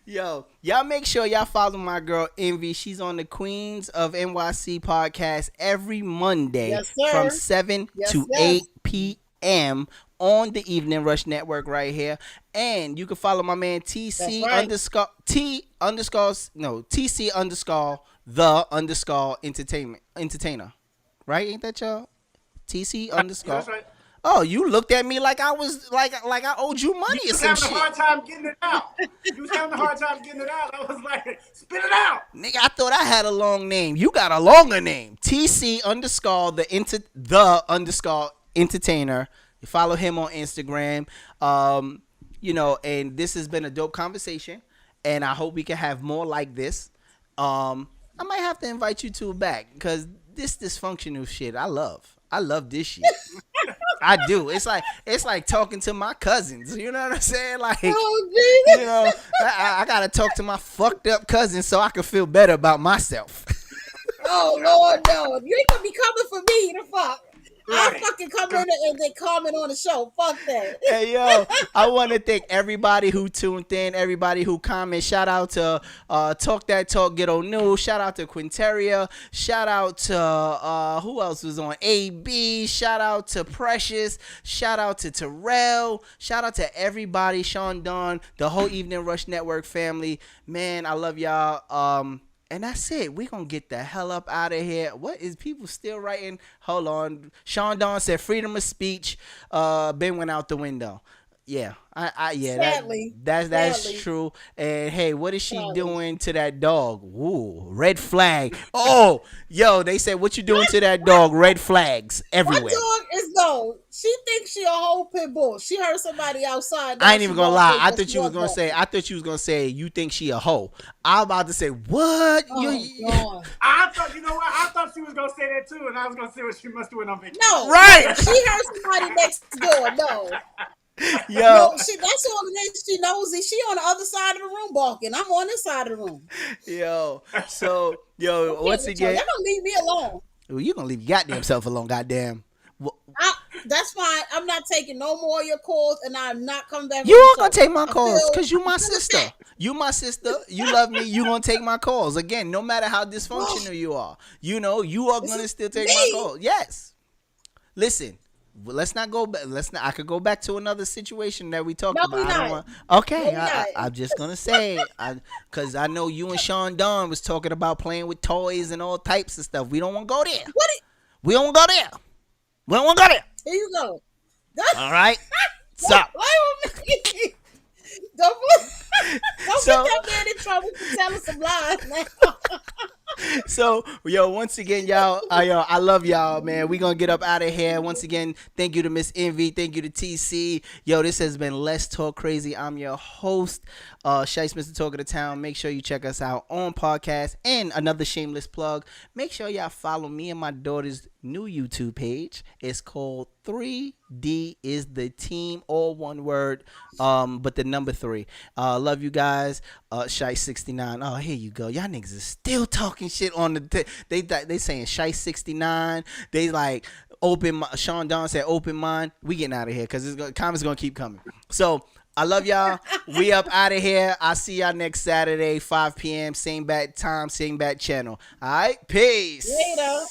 Yo, y'all make sure y'all follow my girl Envy. She's on the Queens of NYC podcast every Monday from 7 to 8 p.m. on the Evening Rush Network right here. And you can follow my man TC entertainer. Right? Ain't that y'all? TC underscore. That's right. Oh, you looked at me like I was like I owed you money or some shit. You was having a hard time getting it out. I was like, spit it out. Nigga, I thought I had a long name. You got a longer name. TC underscore the underscore entertainer. You follow him on Instagram. You know, and this has been a dope conversation, and I hope we can have more like this. I might have to invite you two back, because this dysfunctional shit I love this shit. I do. It's like talking to my cousins. You know what I'm saying? Like, you know, I gotta talk to my fucked up cousins so I can feel better about myself. Oh Lord, no! You ain't gonna be coming for me. The fuck. I'll fucking come in and then comment on the show. Fuck that. Hey, yo, I want to thank everybody who tuned in, everybody who commented. Shout out to Talk That Talk, Ghetto News. Shout out to Quinteria. Shout out to, who else was on? AB. Shout out to Precious. Shout out to Terrell. Shout out to everybody. Sean Don, the whole Evening Rush Network family. Man, I love y'all. And that's it. We gonna get the hell up out of here. What is people still writing? Hold on. Sean Don said freedom of speech. Ben went out the window. Yeah, Sadly, that's true. And hey, what is she doing to that dog? Ooh, red flag. Oh, yo, they said what you doing to that dog? Red flags everywhere. My dog is no. She thinks she a whole pit bull. She heard somebody outside. I ain't even gonna lie. I thought you was gonna say you think she a hoe. I'm about to say what? Oh, I thought, you know what? I thought she was gonna say that too, and I was gonna say what she must do when on vacation. No, right? She heard somebody next door. No. Yo, no, that's all it is. She nosy. She on the other side of the room barking. I'm on this side of the room. Yo, so once again, y'all gonna leave me alone. Well, you gonna leave your goddamn self alone, goddamn. That's fine. I'm not taking no more of your calls, and I'm not coming back. You aren't gonna take my calls because you my sister. You my sister. You love me. You gonna take my calls again, no matter how dysfunctional you are. You know, you are gonna still take my calls. Yes. Listen, let's not go back. Let's not. I could go back to another situation that we talked No, about. we I don't not. want. Okay, No, we not. I'm just gonna say, because I know you and Sean Dunn was talking about playing with toys and all types of stuff. We don't want to go there. We don't want to go there. We don't want to go there. Here you go. All right. So. Don't So- put that man in trouble for telling some lies now. So, yo, once again, y'all, I love y'all, man. We gonna get up out of here. Once again, thank you to Miss Envy. Thank you to TC. Yo, this has been Let's Talk Crazy. I'm your host, Shice, Mr. Talk of the Town. Make sure you check us out on podcast. And another shameless plug, make sure y'all follow me and my daughter's new YouTube page. It's called 3D is the Team, all one word, but the number 3. Love you guys. Shice69. Oh, here you go. Y'all niggas is still talking shit on the they saying Shice69. They like open. Sean Don said open mind. We getting out of here because comments gonna keep coming. So I love y'all. We up out of here. I'll see y'all next Saturday, 5 p.m. Same bat time, same bat channel. All right, peace. Later.